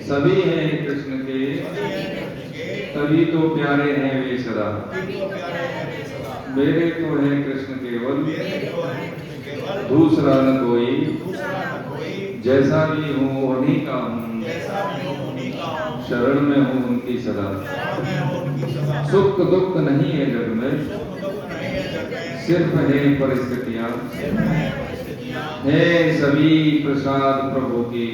सभी हैं कृष्ण के, तभी तो प्यारे हैं वे सदा। मेरे तो है कृष्ण केवल, दूसरा न कोई, जैसा भी हूँ उन्हीं का हूँ, शरण में हूँ उनकी सदा। सुख दुख नहीं है जग में, सिर्फ है परिस्थितियाँ, है सभी प्रसाद प्रभु की।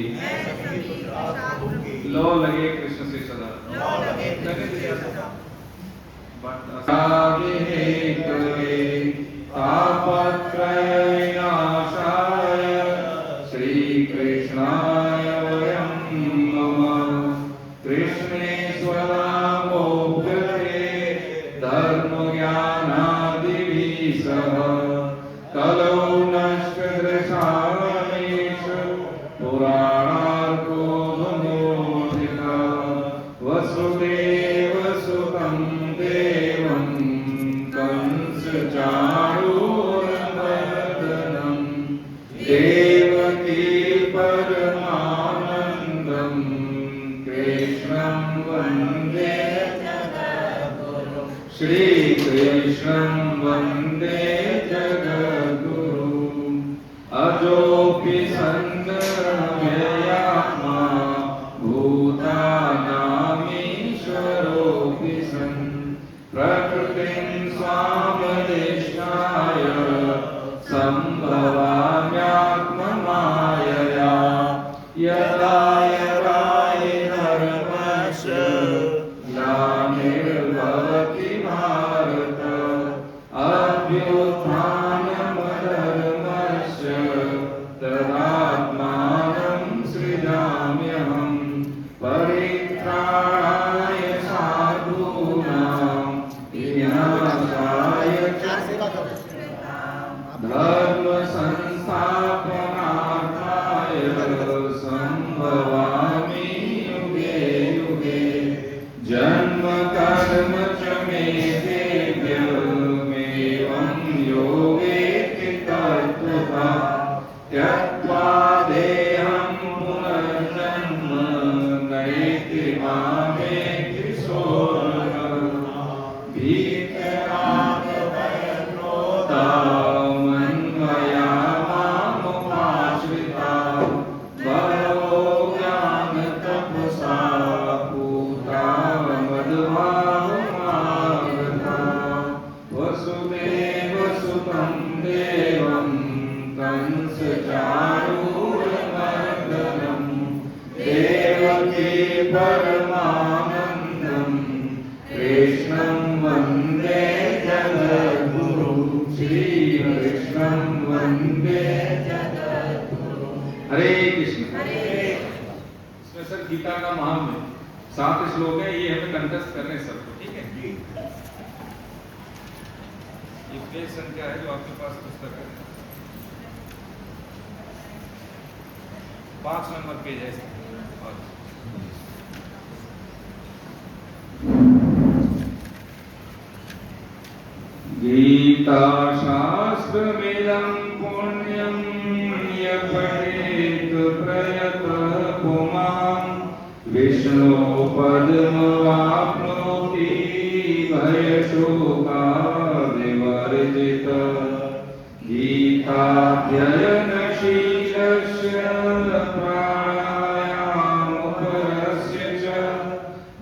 लो लगे कृष्ण से सदा, तापत्रय विनाशाय श्री कृष्णाय वयं नमः। कृष्णेश्वरामोऽप्यते धर्म ज्ञानादिभिः सह, कलौ नष्टदृशामेष पुराणार्को मनोधिका। वसुदेव सुतं देवं कंसचाणूरमर्दनं, देवकी सन्व्ययात्मा भूतानामीश्वरोऽपि सन् प्रकृतिं स्वामदेशाय सम्भवाम्यात्ममायया यदा यदा हि धर्मस्य ग्लानिर्भवति भारत अभ्युत्थानमधर्मस्य तदात्मानं सृजाम्यहम् परित्राणाय साधूनां विनाशाय च धर्म संस्थापनार्थाय संभवामि युगे युगे जन्म कर्म च मे देव्यमेवं योगेति तत्त्वता त्यक्त्वा देहं पुनर्जन्म नैति मामेति सोऽर्हः भीतरागभयक्रोधा मन्मया मामुपाश्रिता बहवो ज्ञानतपसा पूता मद्भावमागता वसुदेवसुतं देवं कंसचाणूरमर्दनं देवकी परमानन्दं कृष्णं वन्दे जगद्गुरु श्रीकृष्णं वन्दे जगद्गुरु। हरे कृष्ण। इसमें सर गीता का महात्म्य 7 श्लोक है, ये हमें कंठस्थ करने सबको, ठीक है। ये पेज संख्या है जो आपके पास पुस्तक है, 5 नंबर पेज है। गीता शास्त्रमिदं पुण्यं य पठेत प्रयतः पुमान् विष्णो पदमवाप्नोति भयशोकादिवर्जितः गीताध्ययनशीलस्य प्राणायामपरस्य च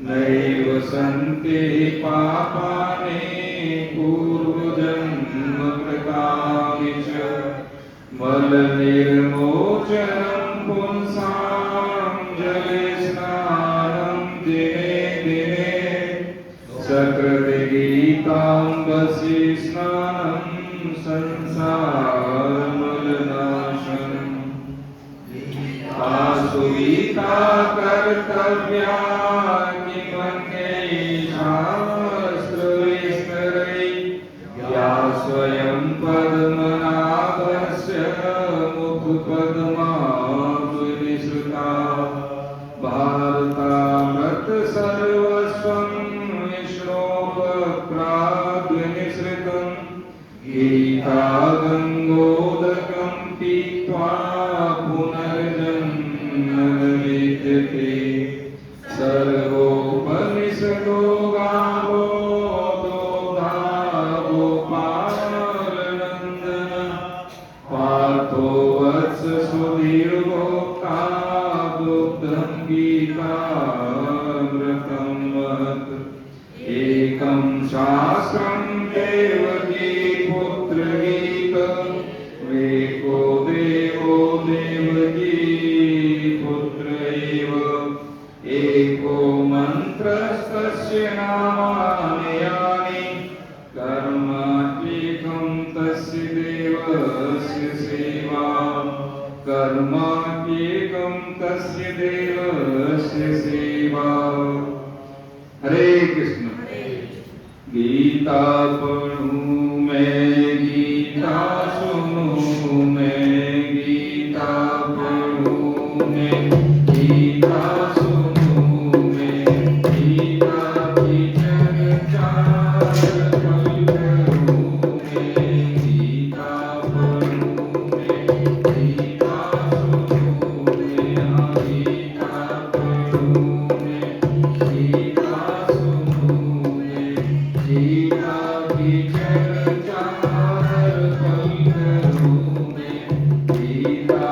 नैव सन्ति पापानि पूर्वजन्मकृतानि च मलनिर्मोचनं पुंसां जलस्नानं दिने दिने सकृद्गीताम्बसि स्नानं संसारमलनाशनम् आसुगीता कर्तव्या किमन्यैः शास्त्रविस्तरैः या स्वयं पद्मनाभस्य मुखपद्माद्विनिसृता भारतामृत सर्वस्वं विष्णोपप्राद्विनिसृतं गीता गङ्गोदकं पीत्वा पुनर्जन्म न विद्यते सर्वोपनिषदो गावो दोग्धा गोपालनन्दन पार्थो वत्स सुधीर्भोक्ता दुग्धं गीतामृतं महत् एकं शास्त्रं देवकी पुत्रगीत एको देवो देवकी पुत्र एव एको मन्त्रस्तस्य नामानि यानि कर्माद्येकं तस्य देवस्य सेवा कर्माद्येकं तस्य देवस्य सेवा। हरे कृष्ण। गीता पढ़ूं मैं गीता सुनूं मैं गीता पढ़ूं मैं गीता सुनूं मैं गीता की चर्चा करूं मैं गीता पढ़ूं मैं गीता सुनूं मैं गीता पढ़ूं मैं गीता सुनूं मैं गीता की चर्चा करूं मैं गीता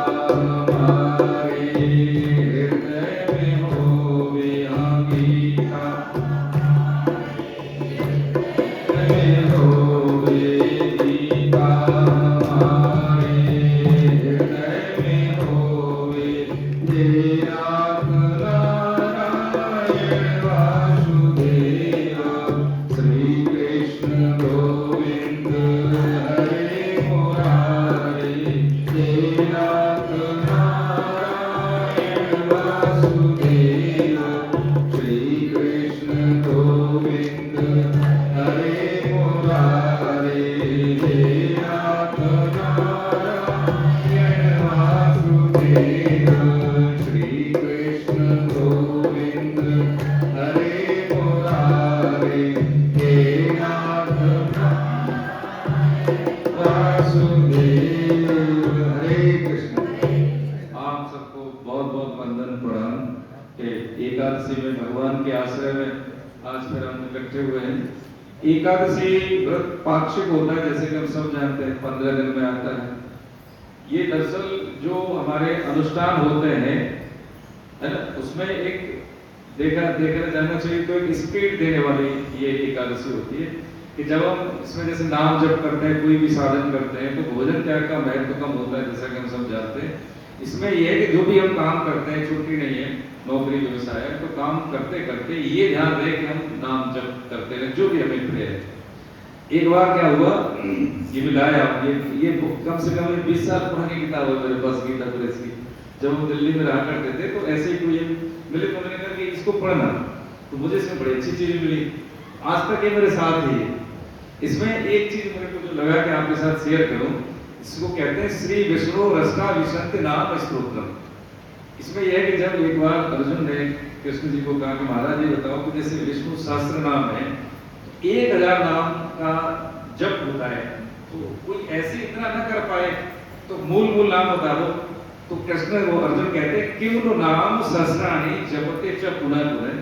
एकादशी में भगवान के आश्रय में आज फिर हम इकट्ठे हुए हैं। एकादशी व्रत पाक्षिक होता है, जैसे कि हम सब जानते हैं, 15 दिन में आता है। ये दरअसल जो हमारे अनुष्ठान होते हैं, है ना, उसमें एक देखा जाना चाहिए तो एक स्पीड देने वाली ये एकादशी होती है कि जब हम इसमें जैसे नाम जप करते हैं, कोई भी साधन करते हैं, तो भोजन त्याग का महत्व कम होता है, जैसा कि हम सब जानते हैं। इसमें यह है कि जो भी हम काम करते हैं, छुट्टी नहीं है, नौकरी व्यवसाय है, तो काम करते करते ये ध्यान रहे कि हम नाम जप करते हैं, जो भी हमें प्रिय है। एक बार क्या हुआ, ये मिलाया, ये कम से कम 20 साल पुरानी किताब है मेरे पास, गीता प्रेस की। जब हम दिल्ली में रहा करते थे तो ऐसे ही कोई मिले, तो मैंने कहा कि इसको पढ़ना, तो मुझे इसमें बड़ी अच्छी चीजें मिली। आज तक ये मेरे साथ ही है। इसमें एक चीज मेरे को जो लगा कि आपके साथ शेयर करूं, इसको कहते हैं श्री विष्णु रसना विशंति नाम स्तोत्रम। इसमें यह है कि जब एक बार अर्जुन ने कृष्ण जी को कहा कि महाराज ये बताओ कि जैसे विष्णु सहस्त्र नाम है, 1000 नाम का जप होता है, तो कोई ऐसे इतना न कर पाए, तो मूल नाम बता दो। तो कृष्ण वो अर्जुन कहते हैं किम नु नाम सहस्राणि जपते च पुनः पुनः,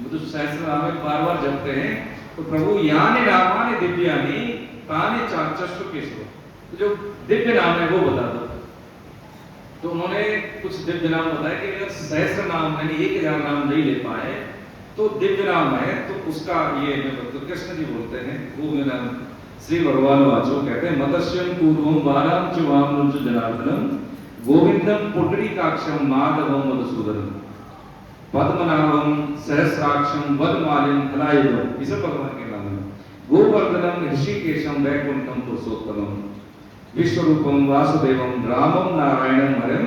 मतलब सहस्त्र नाम बार जपते हैं, तो प्रभु यानि नामानि दिव्यानि तानि चाचस्व केशव, तो जो दिव्य नाम है वो बता दो। तो उन्होंने कुछ दिव्य नाम बताया कि अगर सहस्त्र नाम यानी 1000 नाम नहीं ले पाए तो दिव्य नाम है, तो उसका ये तो कृष्ण जी बोलते हैं वो नाम श्री भगवान वाचो कहते हैं मत्स्यम पूर्वम वाराम च वामनं च जनार्दनम गोविंदम पुंडरीकाक्षम माधवम मधुसूदनम पद्मनाभम सहस्राक्षम वदमालिम कलायुधम, ये सब भगवान के नाम है। गोवर्धनम ऋषिकेशम वैकुंठम पुरुषोत्तमम विश्वरूपम वासुदेवम रामम नारायणम हरिम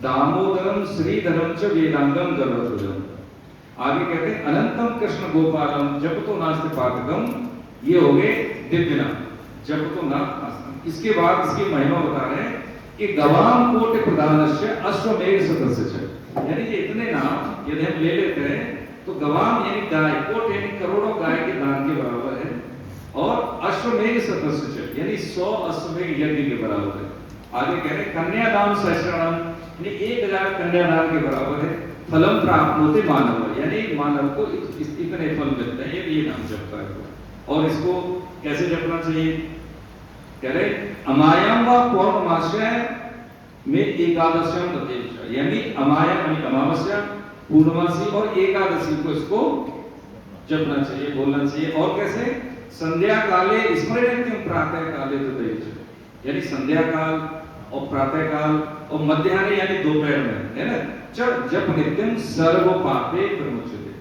दामोदरम श्रीधरम च वेदांगम गर्भध्वजम। आगे कहते हैं अनंतम कृष्ण गोपालम जपतो नास्ति पातकम, ये हो गए दिव्य नाम, जपतो नास्ति। इसके बाद इसकी महिमा बता रहे हैं कि गवाम कोटि प्रधानस्य अश्वमेध सदस्य, यानी ये इतने नाम यदि हम ले लेते हैं तो गवाम यानी गाय, कोट यानी करोड़ों गाय के दान के बराबर है, और अश्वमेध सदस्य यानी 100 अश्वमेध यज्ञ के बराबर है। आगे कह रहे कन्यादान सहस्रनाम यानी 1000 कन्यादान के बराबर है। फलम प्राप्त होते मानव, यानी मानव को इतने फल मिलते हैं यदि ये नाम जपता है। और इसको कैसे जपना चाहिए, कह रहे अमायाम व पौर्णमास्य में एकादश्याम तथेच, यानी अमाया यानी अमावस्या, पूर्णमासी और एकादशी को इसको जपना चाहिए, बोलना चाहिए। और कैसे, संध्या काले स्मरणीयम प्रातः काले तथेच, यानी संध्या काल और प्रातः काल और मध्याह्न यानी दोपहर में, है ना, जप नित्यम सर्व पापे प्रमुच्यते।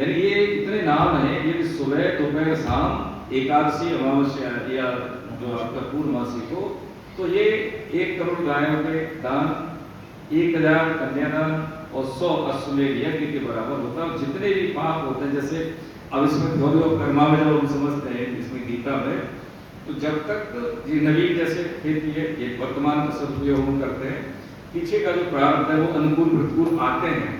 यानी ये इतने नाम हैं, ये सुबह दोपहर शाम एकादशी अमावस्या या जो आपका पूर्णमासी को, तो ये 1 करोड़ गायों के दान, 1000 कन्यादान और 100 अश्वमेध यज्ञ के बराबर होता है। जितने भी पाप होते हैं, जैसे अब इसमें थोड़ी और कर्मा में जब हम समझते हैं इसमें गीता में, तो जब तक ये नवीन जैसे खेती है, ये वर्तमान का सदुपयोग हम करते हैं, पीछे का जो प्रारब्ध है वो अनुकूल प्रतिकूल आते हैं।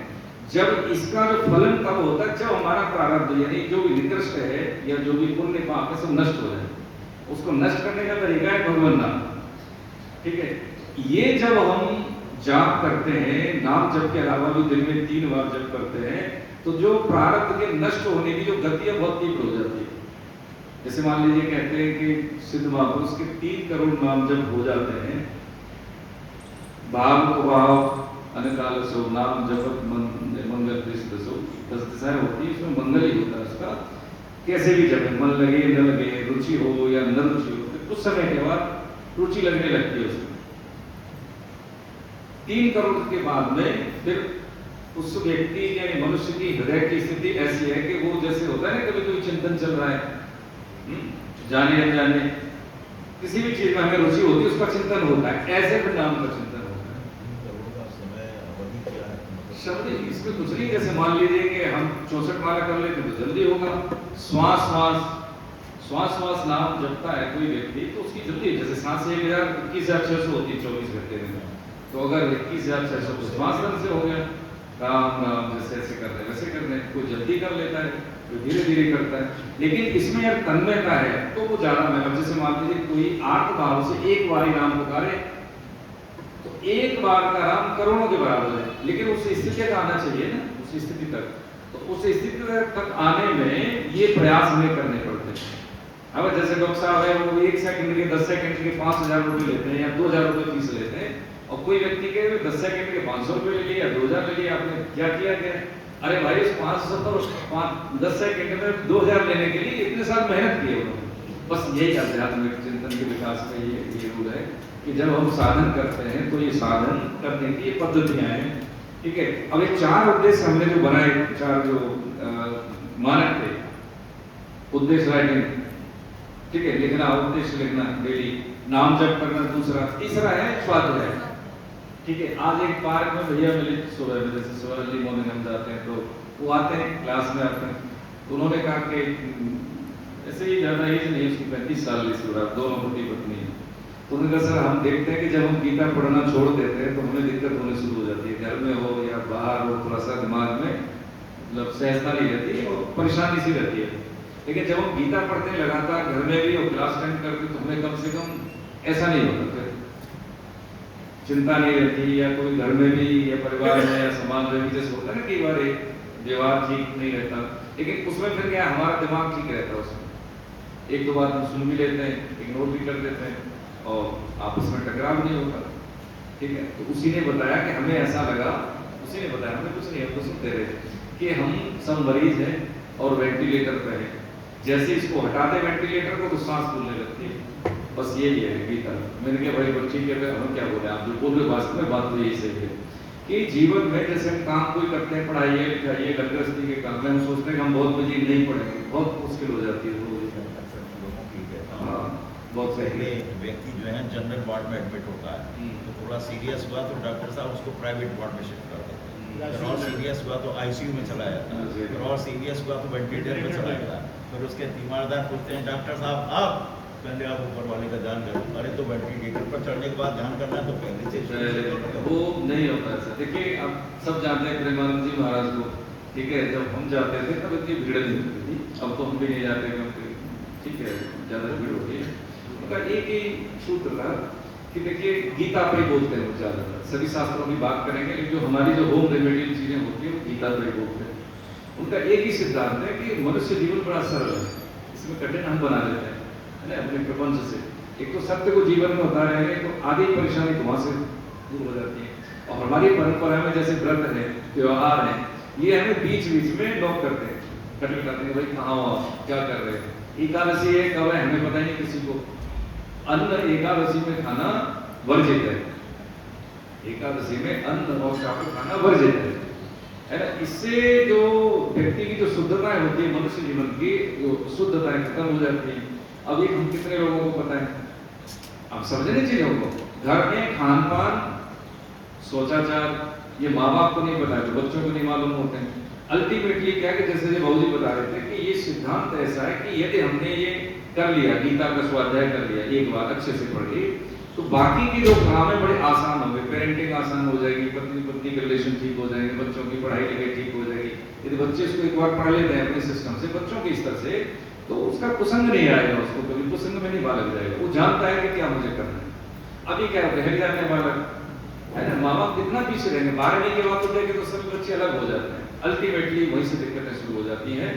जब इसका जो फलन कब होता है, जब हमारा प्रारब्ध यानी जो भी निकृष्ट है या जो भी पुण्य पाप है सब नष्ट हो जाए, उसको नष्ट करने का तरीका है भगवान नाम, ठीक है। ये जब हम जाप करते हैं, नाम जप के अलावा भी दिन में 3 बार जप करते हैं, तो जो प्रारब्ध के नष्ट होने की जो गति है बहुत तीव्र हो जाती है। जैसे मान लीजिए कहते हैं कि सिद्ध महापुरुष के 3 करोड़ नाम जप हो जाते हैं, भाव को भाव अनकाल सो नाम जपत मंगल दसो, 10 दिशाएं होती है, उसमें मंगल ही होता है उसका। कैसे भी जपे, मन लगे न लगे, रुचि हो या न रुचि हो, कुछ समय के बाद रुचि लगने लगती है उसमें। 3 करोड़ के बाद में फिर उस व्यक्ति यानी मनुष्य की हृदय की स्थिति ऐसी है कि वो जैसे होता है ना, कभी कोई चिंतन चल रहा है, जाने अनजाने किसी भी चीज में हमें रुचि होती है, उसका चिंतन होता है, ऐसे फिर नाम का चिंतन होता है। शब्द इसमें कुछ नहीं, जैसे मान लीजिए कि हम 64 माला कर लेते तो जल्दी होगा, श्वास श्वास श्वास नाम जपता है कोई व्यक्ति तो उसकी जल्दी, जैसे सांस 21,600 होती है 24 घंटे में, तो अगर 21,600 तो श्वास ढंग से हो गया, राम राम जैसे ऐसे कर रहे वैसे कर रहे, कोई जल्दी कर लेता है, कोई धीरे धीरे करता है। लेकिन इसमें अगर तन्मयता है तो वो ज्यादा में, अब जैसे मान लीजिए कोई आर्त भाव से एक बार ही नाम पुकारे तो एक बार का राम करोड़ों के बराबर है, लेकिन उस स्थिति तक आना चाहिए ना, उस स्थिति तक, तो उस स्थिति तक आने में ये प्रयास हमें करने पड़ते हैं। अब जैसे डॉक्टर साहब है वो 1 सेकंड के 10 सेकंड के 5,000 रुपए लेते हैं या 2,000 रुपए फीस लेते हैं, और कोई व्यक्ति के 10 सेकंड के 500 रुपए ले लिए या 2,000 ले लिए, आपने क्या किया क्या? अरे भाई उस 10 सेकंड में 2,000 लेने के लिए इतने साल मेहनत किए उन्होंने। बस यही आध्यात्मिक चिंतन के विकास का ये रूल है कि जब हम साधन करते हैं तो ये साधन करने की ये पद्धतियां हैं, ठीक है। अब ये 4 उद्देश्य हमने जो बनाए, 4 जो मानक थे, उद्देश्य राइटिंग, ठीक है, लिखना, उद्देश्य लिखना डेली, नाम जप करना दूसरा, तीसरा है स्वाध्याय, ठीक है। आज एक पार्क में भैया मिले सुबह में, जैसे सुबह अर्ली मॉर्निंग हम जाते हैं तो वो आते हैं क्लास में आते हैं, तो उन्होंने कहा कि ऐसे ही ज्यादा एज नहीं, उसकी 35 साल की सूरत, दोनों पति पत्नी है, तो उन्होंने कहा सर हम देखते हैं कि जब हम गीता पढ़ना छोड़ देते हैं तो हमें दिक्कत होने शुरू हो जाती है, घर में हो या बाहर हो, थोड़ा सा दिमाग में मतलब सहजता नहीं रहती और परेशानी सी रहती है। लेकिन जब हम गीता पढ़ते हैं लगातार घर में भी और क्लास अटेंड करते तो हमें कम से कम ऐसा नहीं होता, फिर चिंता नहीं रहती, या कोई घर में भी या परिवार में या समाज में भी जैसे होता है ना कई बार एक व्यवहार ठीक नहीं रहता, लेकिन उसमें फिर क्या हमारा दिमाग ठीक रहता है, उसमें एक दो बार हम सुन भी लेते हैं, इग्नोर भी कर देते हैं और आपस में टकराव नहीं होता, ठीक है। तो उसी ने बताया कि हमें ऐसा लगा, उसी ने बताया, हमें कुछ नहीं, हम तो सुनते रहे कि हम सब मरीज हैं और वेंटिलेटर पे हैं, जैसे इसको हटाते वेंटिलेटर को तो सांस फूलने लगती है, बस यही है गीता। मैंने कहा भाई बच्ची के हम क्या बोले, आप जो बोल रहे वास्तव में बात तो यही सही है कि जीवन में जैसे हम काम कोई करते हैं, पढ़ाई है लिखाई है गृहस्थी के काम में, हम सोचते हैं कि हम बहुत बजी नहीं पढ़ेंगे, बहुत मुश्किल हो जाती है बहुत पहले व्यक्ति जो है जनरल वार्ड में एडमिट होता है तो थोड़ा सीरियस हुआ तो डॉक्टर साहब उसको प्राइवेट वार्ड में शिफ्ट कर देते हैं, और सीरियस हुआ तो आईसीयू में चला जाता है, और सीरियस हुआ तो वेंटिलेटर में चला जाता है। फिर उसके तीमारदार पूछते हैं डॉक्टर साहब आप, पहले आप ऊपर वाले का ध्यान करो, अरे तो वेंटिलेटर पर चढ़ने के बाद ध्यान करना है तो पहले से वो नहीं होता ऐसा। देखिए अब सब जानते हैं प्रेमानंद जी महाराज को, ठीक है, जब हम जाते थे तब इतनी भीड़ नहीं होती थी, अब तो हम भी नहीं जाते क्योंकि ठीक है ज्यादा भीड़ होती है। उनका एक ही सूत्र था कि देखिए गीता पर ही बोलते हैं ज्यादातर, सभी शास्त्रों की बात करेंगे लेकिन जो हमारी जो होम रेमेडियल चीजें होती है वो गीता पर ही बोलते हैं। उनका एक ही सिद्धांत है कि मनुष्य जीवन बड़ा सरल है, इसमें कठिन हम बना देते हैं अपने प्रपंच से। एक तो सत्य को जीवन में होता रहेंगे तो आधी परेशानी तो वहां से दूर हो जाती है। और हमारी परंपरा में जैसे व्रत है, त्योहार है, ये हमें बीच बीच में नोक करते हैं, कटल करते हैं, भाई कहाँ हो आप, क्या कर रहे हैं, एकादशी है कब है हमें पता ही नहीं किसी को, अन्न एकादशी में खाना वर्जित है, एकादशी में अन्न और चावल खाना वर्जित है ना। इससे जो व्यक्ति की जो शुद्धता होती है मनुष्य जीवन की, जो शुद्धता खत्म हो जाती है। अब एक हम कितने लोगों को पता है, अब समझने चीजों को, घर में खान पान सोचाचार ये माँ बाप को नहीं पता है, तो बच्चों को नहीं मालूम होते हैं। अल्टीमेटली क्या कि जैसे बाबूजी बता रहे थे कि ये सिद्धांत ऐसा है कि यदि हमने ये कर लिया, गीता का स्वाध्याय कर लिया एक बार अच्छे से पढ़ ली, तो बाकी के जो काम है बड़े आसान होंगे, पेरेंटिंग आसान हो जाएगी, पत्नी पत्नी के रिलेशन ठीक हो जाएंगे, बच्चों की पढ़ाई लिखाई ठीक हो जाएगी। यदि बच्चे इसको एक बार पढ़ लेते हैं अपने सिस्टम से बच्चों के स्तर से, तो उसका कुसंग नहीं आएगा, उसको कभी कुसंग में नहीं बालक जाएगा, वो जानता है कि क्या मुझे करना है। अभी क्या बहल जाते हैं बालक, है ना, माँ बाप कितना पीछे रहेंगे, 12वीं के बाद हो जाएगी तो सभी बच्चे अलग हो जाते हैं, अल्टीमेटली वहीं से दिक्कतें शुरू हो जाती हैं,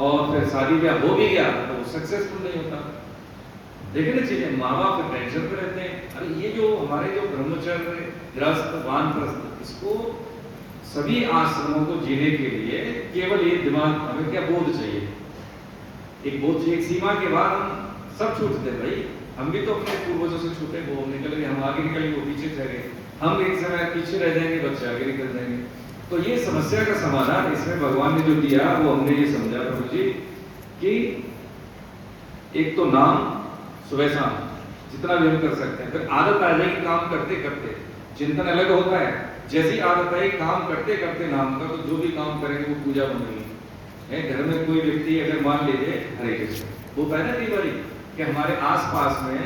और फिर शादी ब्याह हो भी गया तो सक्सेसफुल नहीं होता। देखिए ना चीजें, माँ बाप टेंशन पे रहते हैं। अरे ये जो हमारे जो ब्रह्मचर्य गृहस्थ वानप्रस्थ, इसको सभी आश्रमों को जीने के लिए केवल एक दिमाग, हमें क्या बोध चाहिए, एक बोध चाहिए। एक सीमा के बाद हम सब छूटते हैं भाई, हम भी तो अपने पूर्वजों से छूटे, वो निकल गए, हम आगे निकल गए, वो पीछे रह गए, हम एक समय पीछे रह जाएंगे, बच्चे आगे निकल जाएंगे। तो ये समस्या का समाधान इसमें भगवान ने जो दिया वो हमने ये समझा प्रभु जी कि एक तो नाम सुबह शाम जितना भी हम कर सकते हैं, फिर आदत आ जाएगी काम करते करते, चिंतन अलग होता है, जैसी आदत आई काम करते करते नाम का, तो जो भी काम करेंगे वो पूजा बन रही है। घर में कोई व्यक्ति अगर मान लीजिए हरे कृष्ण होता है ना कई बार कि हमारे आसपास में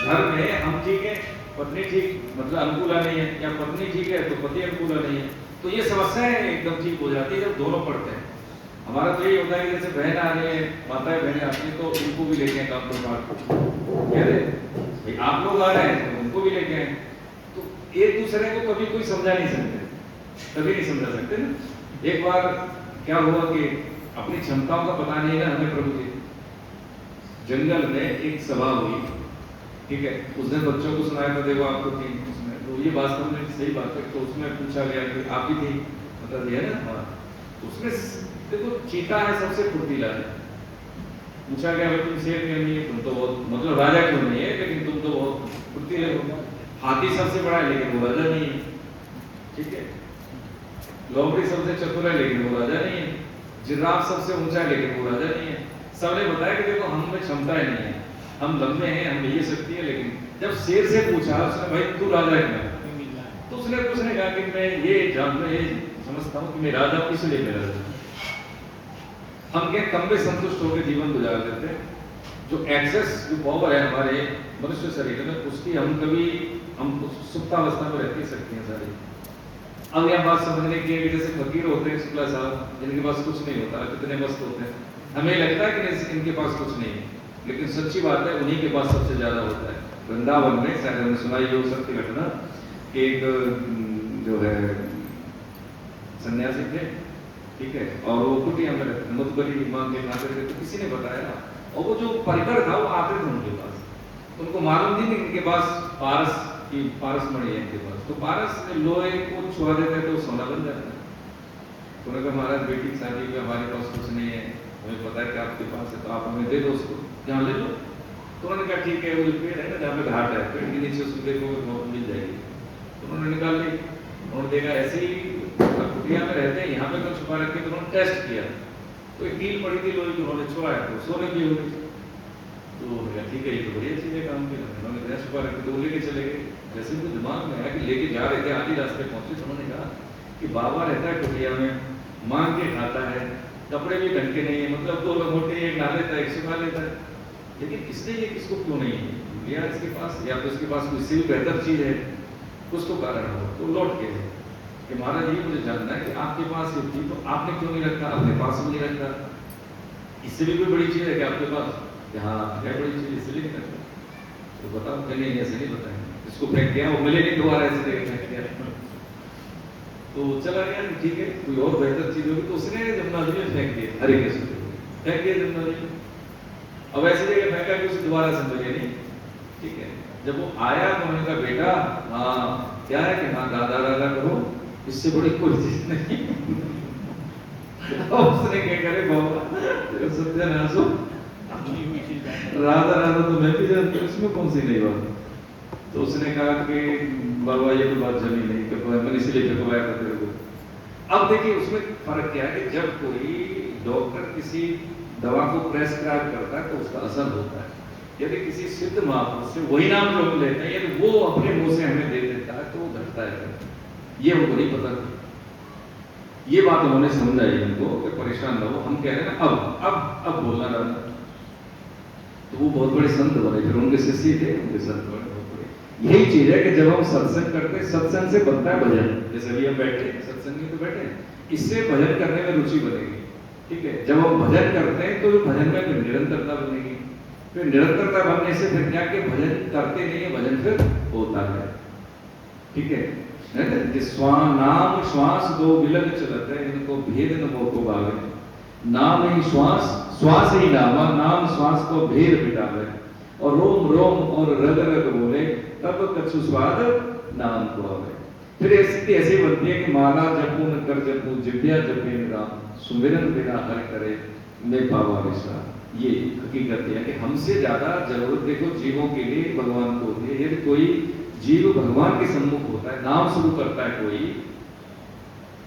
घर में हम ठीक है, पत्नी ठीक मतलब अनुकूला नहीं है, या पत्नी ठीक है तो पति अनुकूला नहीं है, तो ये समस्याएं एकदम ठीक हो जाती है जब दोनों पढ़ते हैं। हमारा तो यही होता है कि जैसे बहन आ रही है, माताएं बहनें आती हैं तो उनको भी लेके आए काम को, आप लोग आ रहे हैं तो उनको भी लेके आए, तो एक दूसरे को कभी कोई समझा नहीं सकते, कभी नहीं समझा सकते ना। एक बार क्या हुआ कि अपनी क्षमताओं का पता नहीं ना हमें प्रभु जी, जंगल में एक सभा हुई, ठीक है, उसने बच्चों को सुनाया था, देखो आपको थी उसमें, तो ये वास्तव में सही बात है। तो उसमें पूछा गया कि आप ही थी, मतलब ये है ना, उसमें देखो चीता है सबसे फुर्तीला है, पूछा गया भाई तुम शेर क्यों नहीं है, तुम तो बहुत मतलब राजा क्यों नहीं है, लेकिन तुम तो बहुत फुर्तीले हो। हाथी सबसे बड़ा है लेकिन वो राजा नहीं है, ठीक है, लोमड़ी सबसे चतुर है लेकिन वो राजा नहीं है, जिराफ सबसे ऊंचा है लेकिन वो राजा नहीं है। सबने बताया कि देखो हम में क्षमताएं नहीं है, हम लंबे हैं, हम ये शक्ति है, लेकिन जब शेर से पूछा उसने भाई तू राजा क्यों है, तो उसने कुछ नहीं कहा कि मैं ये समझता हूँ कि मैं राजा हूं इसलिए मैं राजा। हम क्या कम में संतुष्ट होकर जीवन गुजार देते हैं, जो एक्सेस जो पावर है हमारे मनुष्य शरीर में उसकी हम सुप्तावस्था में रहती शक्तियां सारी। अब यह बात समझने की है कि जैसे फकीर होते हैं शुक्ला साहब, जिनके पास कुछ नहीं होता, कितने मस्त होते हैं, हमें लगता है कि इनके पास कुछ नहीं है, लेकिन सच्ची बात है उन्हीं के पास सबसे ज्यादा होता है। वृंदावन में शायद हमने सुनाई हो सत्य घटना कि एक जो है सन्यासी थे, ठीक है, और वो कुटिया में रहते, मधुबरी मांग के खाते थे, तो किसी ने बताया, और वो जो परिकर था वो आते थे उनके पास, उनको मालूम थी कि इनके पास पारस मणि है इनके पास, तो पारस लोहे को छुआ देते तो सोना बन जाता है। तो उन्होंने कहा महाराज बेटी की शादी में हमारे पास कुछ नहीं है, हमें पता है कि आपके पास है, तो आप हमें दे दो उसको, यहाँ ले लो। तो उन्होंने कहा ठीक है, वो जो पेड़ है ना जहाँ पे घाट है, पेड़ के नीचे उसको देखो मिल जाएगी। तो उन्होंने निकाल ली, उन्होंने देखा ऐसे ही कुटिया में रहते हैं, यहाँ पे तो छुपा रखे, तो उन्होंने टेस्ट किया, तो एक कील पड़ी थी लोहे की, उन्होंने छुआया तो सोने की हो गई। तो ठीक है, ये तो बढ़िया चीज है काम की, उन्होंने गैस छुपा रखी, तो वो लेके चले गए। जैसे उनको दिमाग में आया कि लेके जा रहे थे, आधी रास्ते पहुंचे, तो उन्होंने कहा कि बाबा रहता है कुटिया में, मांग के खाता है, कपड़े भी ढंग के नहीं है, मतलब दो लंगोटे, एक नहा लेता है एक सुखा लेता है, लेकिन इसने ये किसको क्यों नहीं है लिया इसके पास, या तो इसके पास कोई सिर्फ बेहतर चीज है, कुछ तो कारण हो। तो लौट के कि महाराज ये मुझे जानना है कि आपके पास ये थी तो आपने क्यों नहीं रखा, अपने पास भी नहीं रखा, इससे भी कोई बड़ी चीज है कि आपके पास, हाँ है बड़ी चीज इसलिए नहीं रखा, तो बताओ कि नहीं ऐसे नहीं बताएंगे, इसको फेंक दिया, वो मिले नहीं दोबारा ऐसे फेंक दिया, तो चला गया, ठीक है कोई और बेहतर चीज होगी, तो उसने जमुना नदी में फेंक दिया, हरे कृष्ण फेंक दिया जमुना नदी में। अब ऐसी जगह फेंका कि उसे दोबारा समझे नहीं, ठीक है। जब वो आया तो उन्होंने कहा बेटा हाँ क्या है कि हाँ राधा राधा करो, इससे बड़ी कोई चीज नहीं। उसने क्या करे बाबा सत्यानाश हो, राधा राधा तो मैं भी जानती हूँ, इसमें कौन सी नई बात। तो उसने कहा कि बाबा ये तो बात जमी नहीं, मैंने इसलिए फेंकवाया था तेरे को। अब देखिए उसमें फर्क क्या है कि जब कोई डॉक्टर किसी दवा को प्रेस्क्राइब करता है तो उसका असर होता है, यदि किसी सिद्ध महापुरुष से वही नाम लोग लेते हैं, यदि वो अपने मुंह से हमें दे देता है तो वो घटता है, ये उनको नहीं पता था। ये बात उन्होंने समझाई उनको कि परेशान न हो, हम कह रहे हैं ना अब बोलना रहना। तो वो बहुत बड़े संत बने, फिर उनके शिष्य थे, उनके संत बने बहुत बड़े। यही चीज है कि जब हम सत्संग करते हैं, सत्संग से बनता है भजन, जैसे अभी हम बैठे सत्संग में तो बैठे हैं, इससे भजन करने में रुचि बनेगी, ठीक है। जब हम भजन करते हैं तो भजन में फिर निरंतरता बनेगी, फिर निरंतरता बनने से फिर क्या कि भजन करते नहीं है, भजन फिर होता है, ठीक है। नाम श्वास दो विलग चलत है, इनको भेद न मोह को भावे, नाम ही श्वास ही नामा, नाम श्वास को भेद मिटावे, और रोम रोम और रग रग बोले, तब कछु स्वाद नाम को आवे। फिर स्थिति ऐसी बनती है कि माला जपू न कर जपू, जिव्या जपे राम, सुमिरन बिना हर करे मैं पावा विश्राम। ये हकीकत है कि हमसे ज्यादा जरूरत देखो जीवों के लिए भगवान को होती है। यदि कोई जीव भगवान के सम्मुख होता है, नाम शुरू करता है कोई,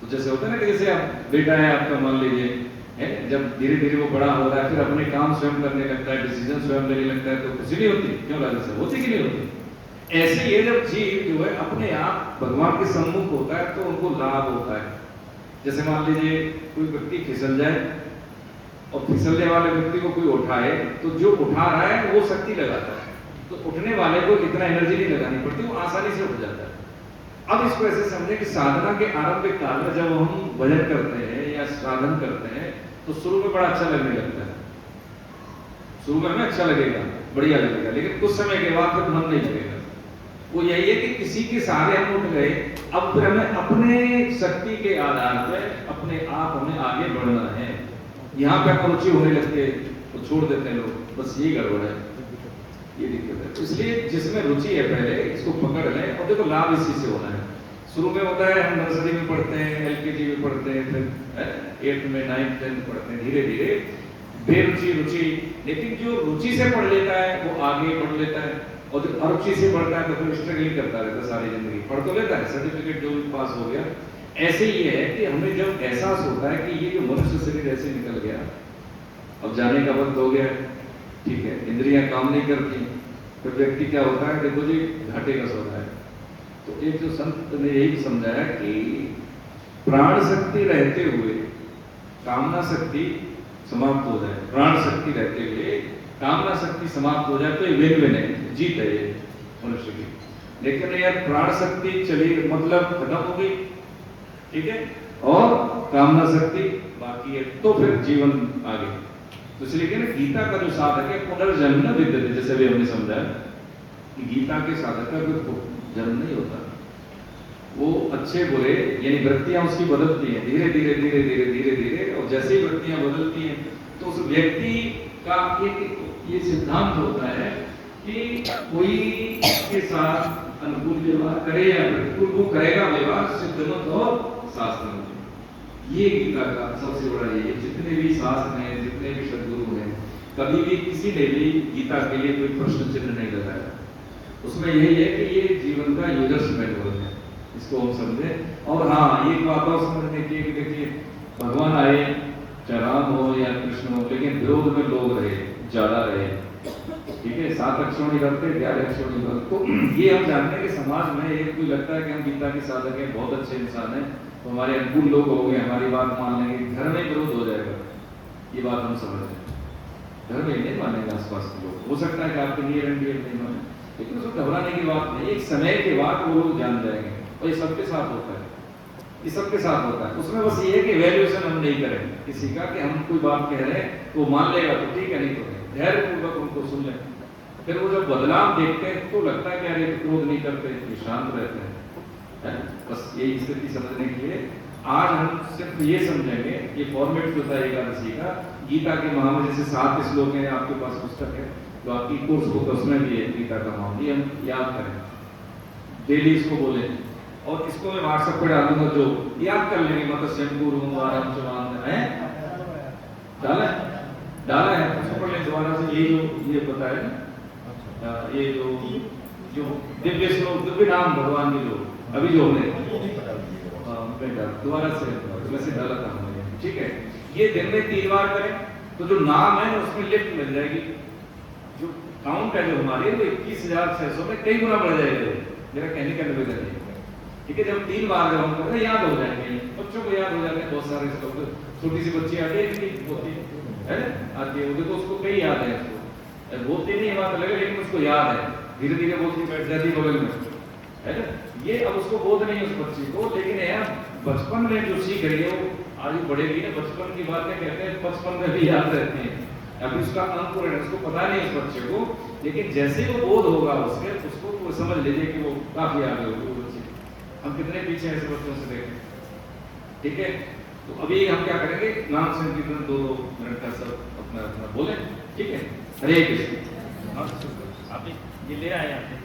तो जैसे होता है ना कि जैसे आप बेटा है आपका, मान लीजिए है, जब धीरे धीरे वो बड़ा हो रहा है, फिर अपने काम स्वयं करने लगता है, डिसीजन स्वयं लेने लगता है, तो खुशी नहीं होती, क्यों राजा साहब, होती कि नहीं होती? ऐसे ये जब जीव जो है अपने आप भगवान के सम्मुख होता है तो उनको लाभ होता है। जैसे मान लीजिए कोई व्यक्ति फिसल जाए, और फिसलने वाले व्यक्ति को कोई उठाए तो जो उठा रहा है वो शक्ति लगाता है, तो उठने वाले को इतना एनर्जी नहीं लगानी पड़ती, वो आसानी से उठ जाता है। अब इसको ऐसे समझे कि साधना के आरंभिक काल में जब हम भजन करते हैं या साधन करते हैं तो शुरू में बड़ा अच्छा लगने लगता है, शुरू में हमें अच्छा लगेगा, बढ़िया लगेगा, लेकिन कुछ समय के बाद फिर मन नहीं लगेगा। वो यही है कि किसी के सहारे हम उठ गए, अब फिर हमें अपने शक्ति के आधार पर अपने आप हमें आगे बढ़ना है। यहाँ पे आपको रुचि होने लगते तो छोड़ देते हैं लोग, बस यही गड़बड़ है, ये दिक्कत है। तो इसलिए जिसमें रुचि है पहले इसको पकड़ लें, और देखो लाभ इसी से होना है। शुरू में होता है हम नर्सरी में पढ़ते हैं, एलकेजी में पढ़ते हैं, फिर 8th में 9th 10th पढ़ते हैं, धीरे धीरे बेरुचि रुचि, लेकिन जो रुचि से पढ़ लेता है वो आगे बढ़ लेता है, और जो अरुचि से पढ़ता है तो फिर स्ट्रगलिंग करता रहता है सारी जिंदगी, पढ़ तो लेता है, सर्टिफिकेट जो भी पास हो गया। ऐसे ही है कि हमें जब एहसास होता है कि ये जो मनुष्य शरीर ऐसे निकल गया, अब जाने का वक्त हो गया, ठीक है, इंद्रियां काम नहीं करती, तो व्यक्ति क्या होता है, देखो जी घाटे का सौदा है। तो एक जो संत ने यही समझाया कि प्राण शक्ति रहते हुए कामना शक्ति समाप्त हो जाए, प्राण शक्ति रहते हुए कामना शक्ति समाप्त हो जाए तो ये विन विन है, जीत है ये मनुष्य की। लेकिन यार प्राण शक्ति चली मतलब खत्म हो गई, ठीक है, और कामना शक्ति बाकी है, तो फिर जीवन आगे। तो इसलिए ना गीता का जो साधक है पुनर्जन्म न विद्यते, जैसे भी हमने समझा कि गीता के साधक का कोई जन्म नहीं होता, वो अच्छे बुरे यानी वृत्तियां उसकी बदलती हैं धीरे धीरे धीरे धीरे धीरे धीरे, और जैसे ही वृत्तियां बदलती हैं तो उस व्यक्ति का एक ये सिद्धांत होता है कि कोई के साथ अनुकूल व्यवहार करे या प्रतिकूल, वो करेगा व्यवहार सिद्धमत और शास्त्र। ये गीता का सबसे बड़ा ये, जितने भी शास्त्र हैं, जितने भी सद्गुरु हैं, कभी भी किसी ने भी गीता के लिए कोई प्रश्न चिन्ह नहीं लगाया। उसमें यही है कि ये जीवन का यूजर्स मैनुअल है, इसको हम समझे। और हाँ, ये बात और समझने की कि देखिए भगवान आए, चाहे राम हो या कृष्ण हो, लेकिन विरोध में लोग रहे, ज्यादा रहे, ठीक है, 7 अक्षरों करते 11 अक्षरों करते। तो ये हम जानते हैं कि समाज में एक कोई लगता है कि हम गीता के साधक हैं, बहुत अच्छे इंसान हैं, तो हमारे अनुकूल लोग हो गए, हमारी बात मान लेंगे, घर में विरोध हो जाएगा, ये बात हम समझ रहे हैं। घर में नहीं मानेंगे आसपास के लोग, हो सकता है कि आपके नियर एंड डियर नहीं माने, लेकिन उसको घबराने की बात नहीं, एक समय के बाद वो लोग जान जाएंगे, और ये सबके साथ होता है, ये सबके साथ होता है। उसमें बस ये है कि वैल्यूएशन हम नहीं करें किसी का, कि हम कोई बात कह रहे हैं तो मान लेगा तो ठीक है, नहीं तो नहीं, धैर्यपूर्वक उनको सुन लें। फिर वो जब बदलाव देखते हैं तो लगता है कि अरे क्रोध नहीं करते, शांत रहते हैं, है? बस यही स्थिति समझने के लिए आज हम सिर्फ ये समझेंगे, ये फॉर्मेट जो था एकादशी का, गीता के महामंत्र जैसे 7 श्लोक हैं, आपके पास पुस्तक है तो आपकी कोर्स बुक उसमें भी है गीता का महामंत्र, ये हम याद करें, डेली इसको बोले, और इसको मैं व्हाट्सएप पे डाल दूंगा, जो याद कर लेंगे, मतलब शंकुर वारम चवान है डाला है, उसको पढ़ लें दोबारा से। ये जो ये बताया ना, ये जो दिव्य श्लोक, दिव्य नाम भगवान के जो अभी जो हमने दोबारा से वैसे डाला था हमने, ठीक है। ये दिन में 3 बार करें तो जो नाम है उसमें लिफ्ट मिल जाएगी, जो काउंट है जो हमारी वो 21,600 में कई गुना बढ़ जाएगा, मेरा कहने का निवेदन है, ठीक है। जब 3 बार जब हम करते याद हो जाएंगे, बच्चों को याद हो जाते हैं, बहुत सारे श्लोक, छोटी सी बच्ची आती है होती है आती है, वो देखो उसको कई याद है, उसको बोलती नहीं बात अलग है, लेकिन उसको याद है, धीरे धीरे बोलती बैठ जाती बगल में, है ना। ये अब उसको बोध नहीं उस बच्ची को, लेकिन यार बचपन में जो सीख रही है वो आज बढ़ेगी ना, बचपन की बातें कहते हैं 55 में भी याद रहती है, अभी उसका अंकुरण है, उसको पता नहीं उस बच्चे को, लेकिन जैसे वो बोध होगा उसके, उसको तो समझ लीजिए कि वो काफी आगे होगी वो बच्ची। हम कितने पीछे हैं ऐसे बच्चों से देखें, ठीक है। तो अभी हम क्या करेंगे, नाम संकीर्तन 2 मिनट का सब अपना अपना बोले, ठीक है। हरे कृष्ण। आप ये ले आए यहाँ पे,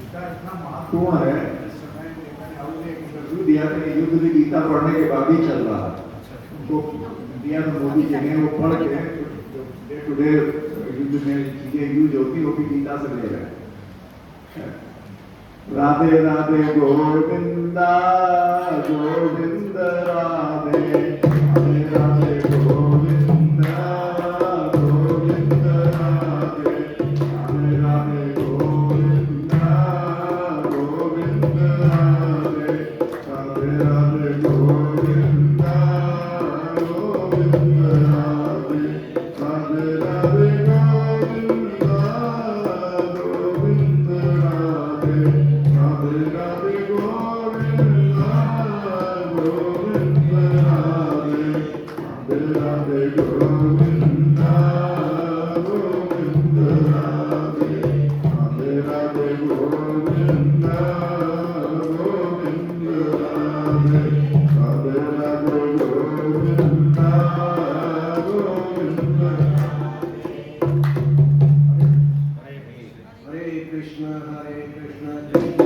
इतना महत्वपूर्ण है। इस समय मैंने एक इंटरव्यू दिया था कि युद्ध भी गीता पढ़ने के बाद ही चल रहा है, वो दिया था मोदी जी ने, वो पढ़ के जो डे टू डे युद्ध में चीजें यूज होती वो भी गीता से ले रहे। राधे राधे गोविंदा गोविंद राधे राधे राधे गोविंदा गोविंद राधे राधे राधे गोविंदा गोविंद राधे राधे राधे गोविंदा कृष्ण कृष्ण कृष्ण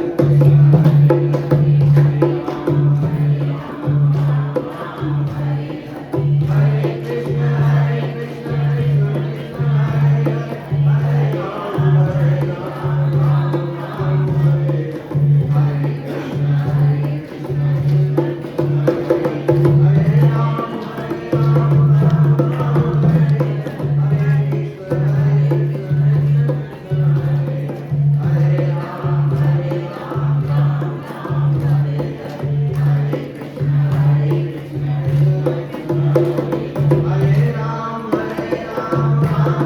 हरे राम हरे राम हरे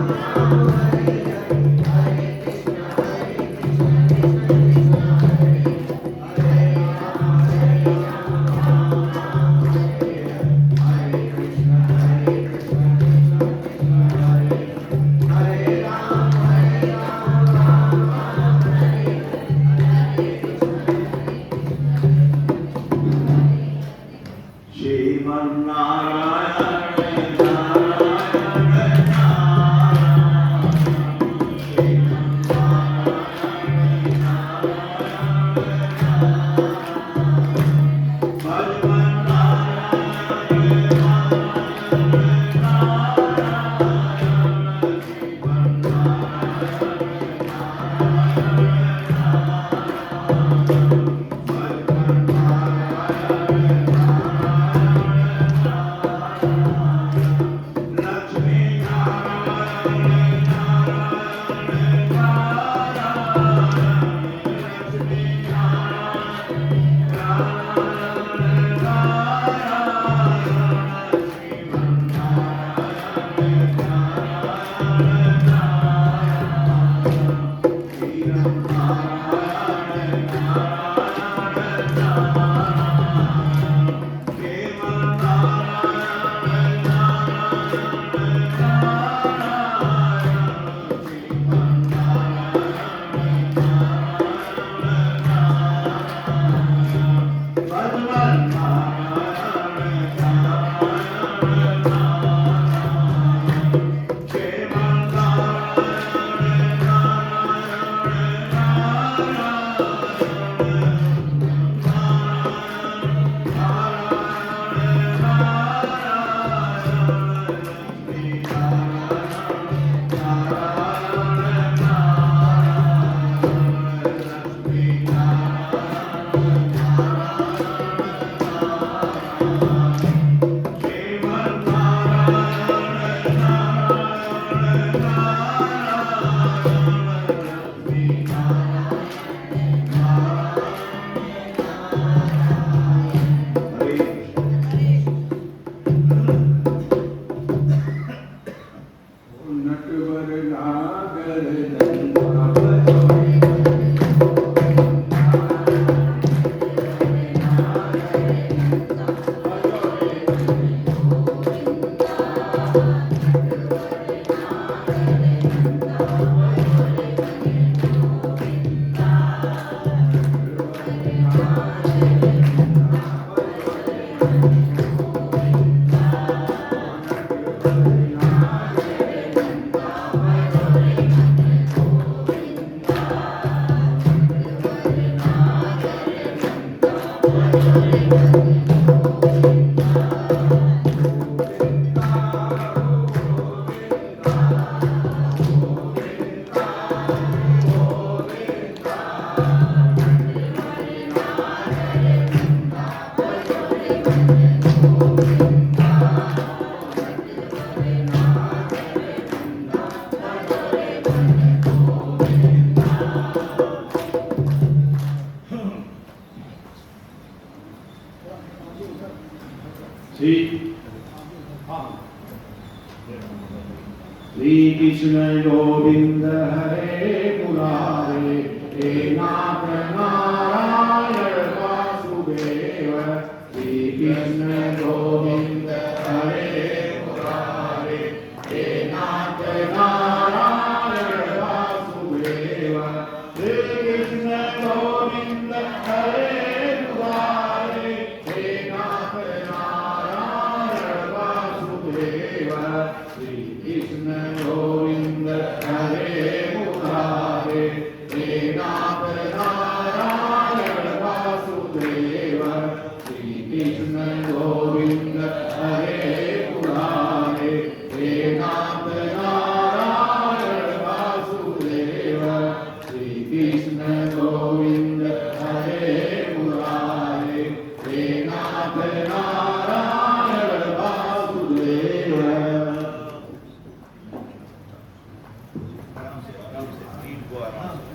कृष्ण कृष्ण कृष्ण हरे हरे राम राम हरे हरे कृष्ण हरे राम श्री कृष्ण गोविंद हरे मुरारे हे नाथ नारायण वासुदेव श्री कृष्ण गोविंद हरे मुरारे हे नाथ नारायण वासुदेव श्री कृष्ण गोविंद हरे मुरारे हे नाथ नारायण वासुदेव श्री कृष्ण गोविंद हरे मुरारे हे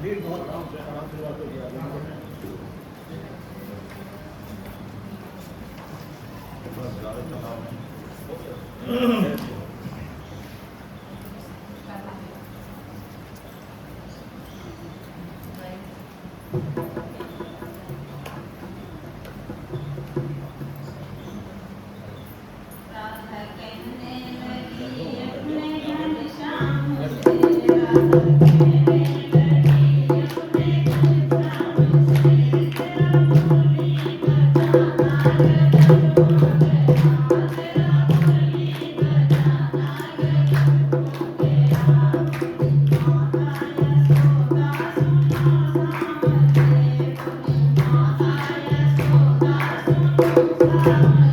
लीड बहुत खराब शुरुआत हो गया। बस ज़्यादा चलाओ। राधा कहने लगी अपने घनश्याम से, राधा कहने लगी अपने घनश्याम से, तेरा मुरली बजाना गजब हो गया, तेरा मुरली बजाना गजब हो गया। माता यशोदा सुनो सामने, माता यशोदा सुनो सामने,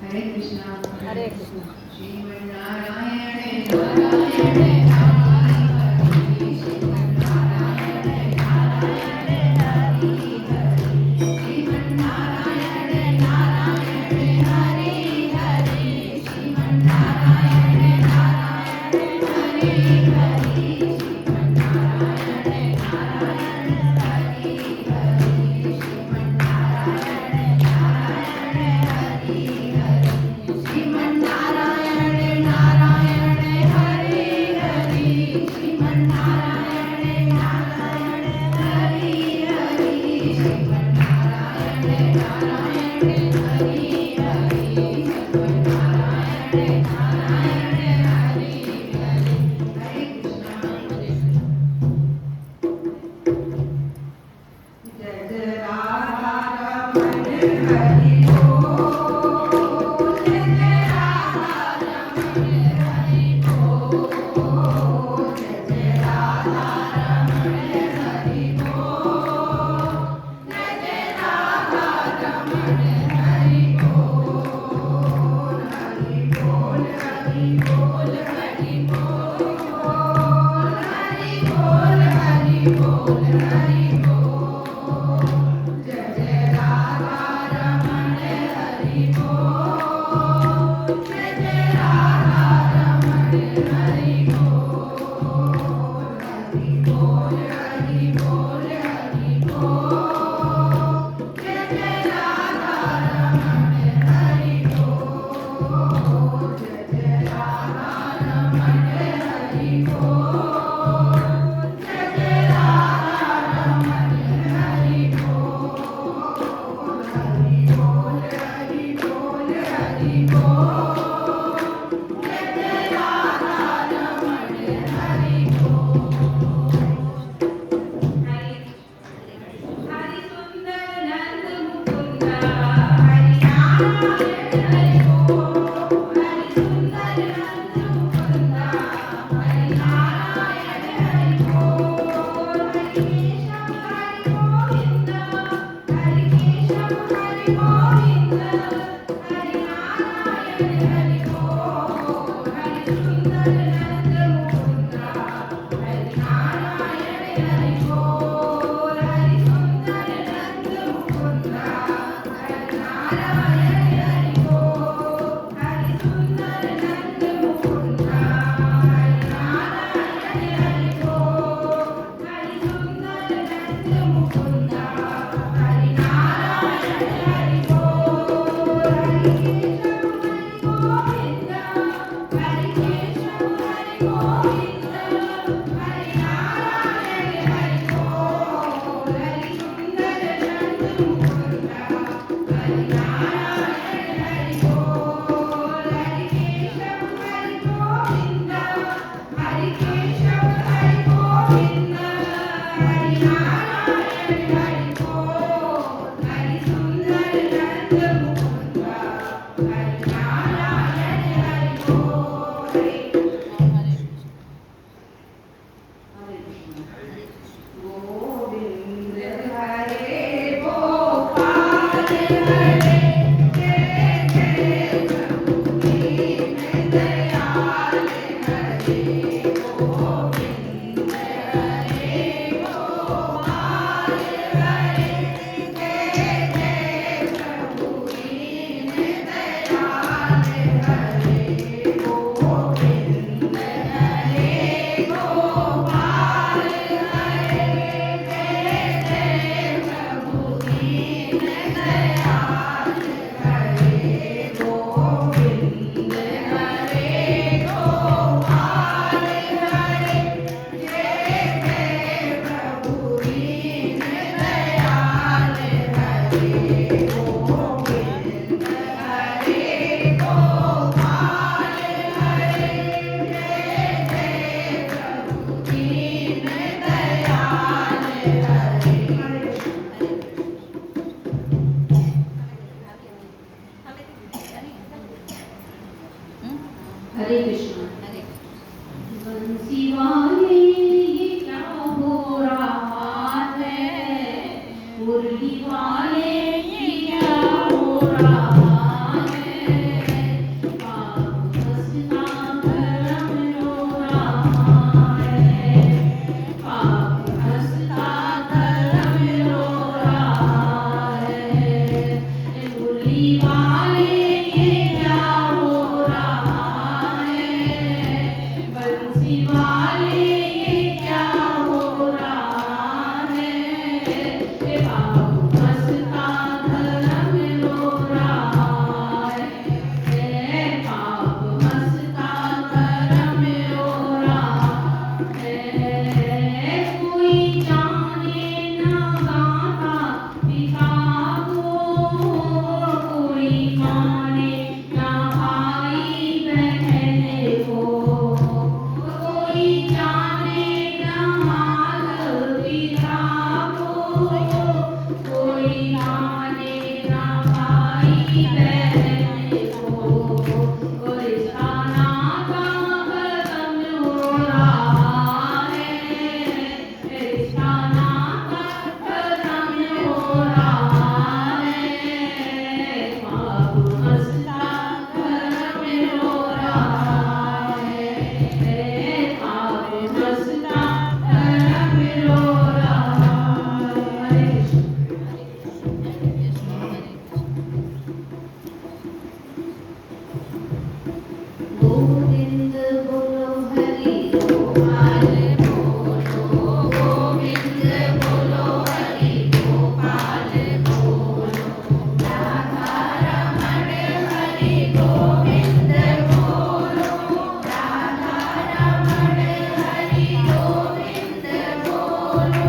हरे कृष्णा हरे कृष्णा। श्रीमन्नारायण नारायण हरि हरि, श्रीमन्नारायण नारायण हरि हरि, श्रीमन्नारायण नारायण हरि हरि, श्रीमन्नारायण नारायण हरि हरि, श्रीमन्नारायण नारायण हरि हरि, श्रीमन्नारायण नारायण हरि हरि, श्रीमन्नारायण नारायण हरि हरि। हरे कृष्ण। बंसी वाले ये क्या हो रहा है, मुरली वाले ये क्या हो रहा है, पाप हंसता धर्म रो रहा है, पाप हंसता धर्म रो रहा है, मुरली वाले ये क्या हो रहा है, बंसी वाले ये क्या हो रहा है, पाप हंसता धर्म रो रहा है, पाप हंसता धर्म रो रहा है। कोई जाने ना गाता पिता को, कोई माने ना भाई बहन को, कोई जाने ना माल पिता को, कोई माने ना भाई बहन को, रिश्ता नाता खत्म हो रहा है, रिश्ता नाता खत्म हो रहा है, पाप हंसता धर्म रो रहा है, पाप हंसता धर्म रो रहा है। गोविंद बोलो हरि गोपाल बोलो, गोविंद बोलो हरि गोपाल बोलो, राधा रमण हरि गोविंद बोलो, राधा रमण हरि गोविंद बोलो,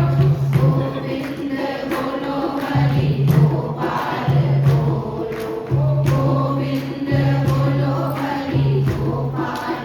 गोविंद बोलो हरि गोपाल बोलो, गोविंद बोलो हरि गोपाल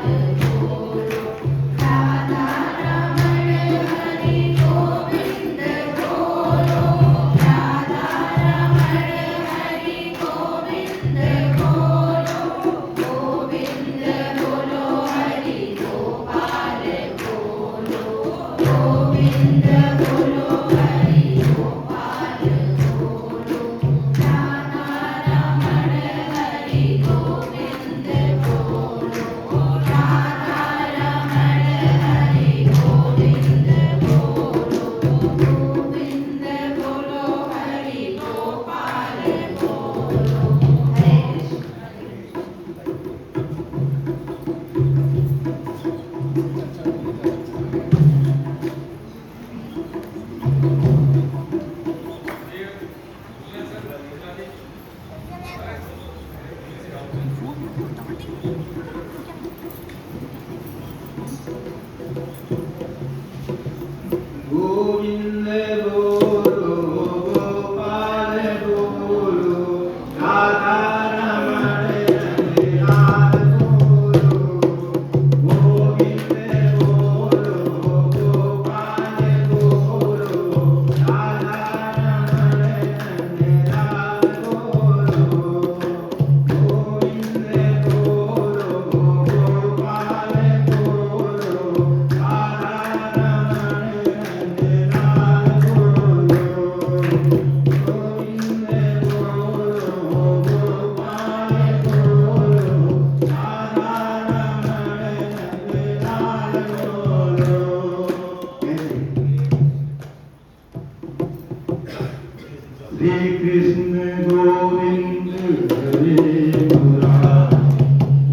गोविंद बोलो गोपाल बोलो राधा रमण लाल बोलो गोविंद बोलो गोपाल बोलो राधा रमण लाल बोलो गोविंद बोलो गोपाल बोलो राधा श्री कृष्ण गोविंद हरे मुरारी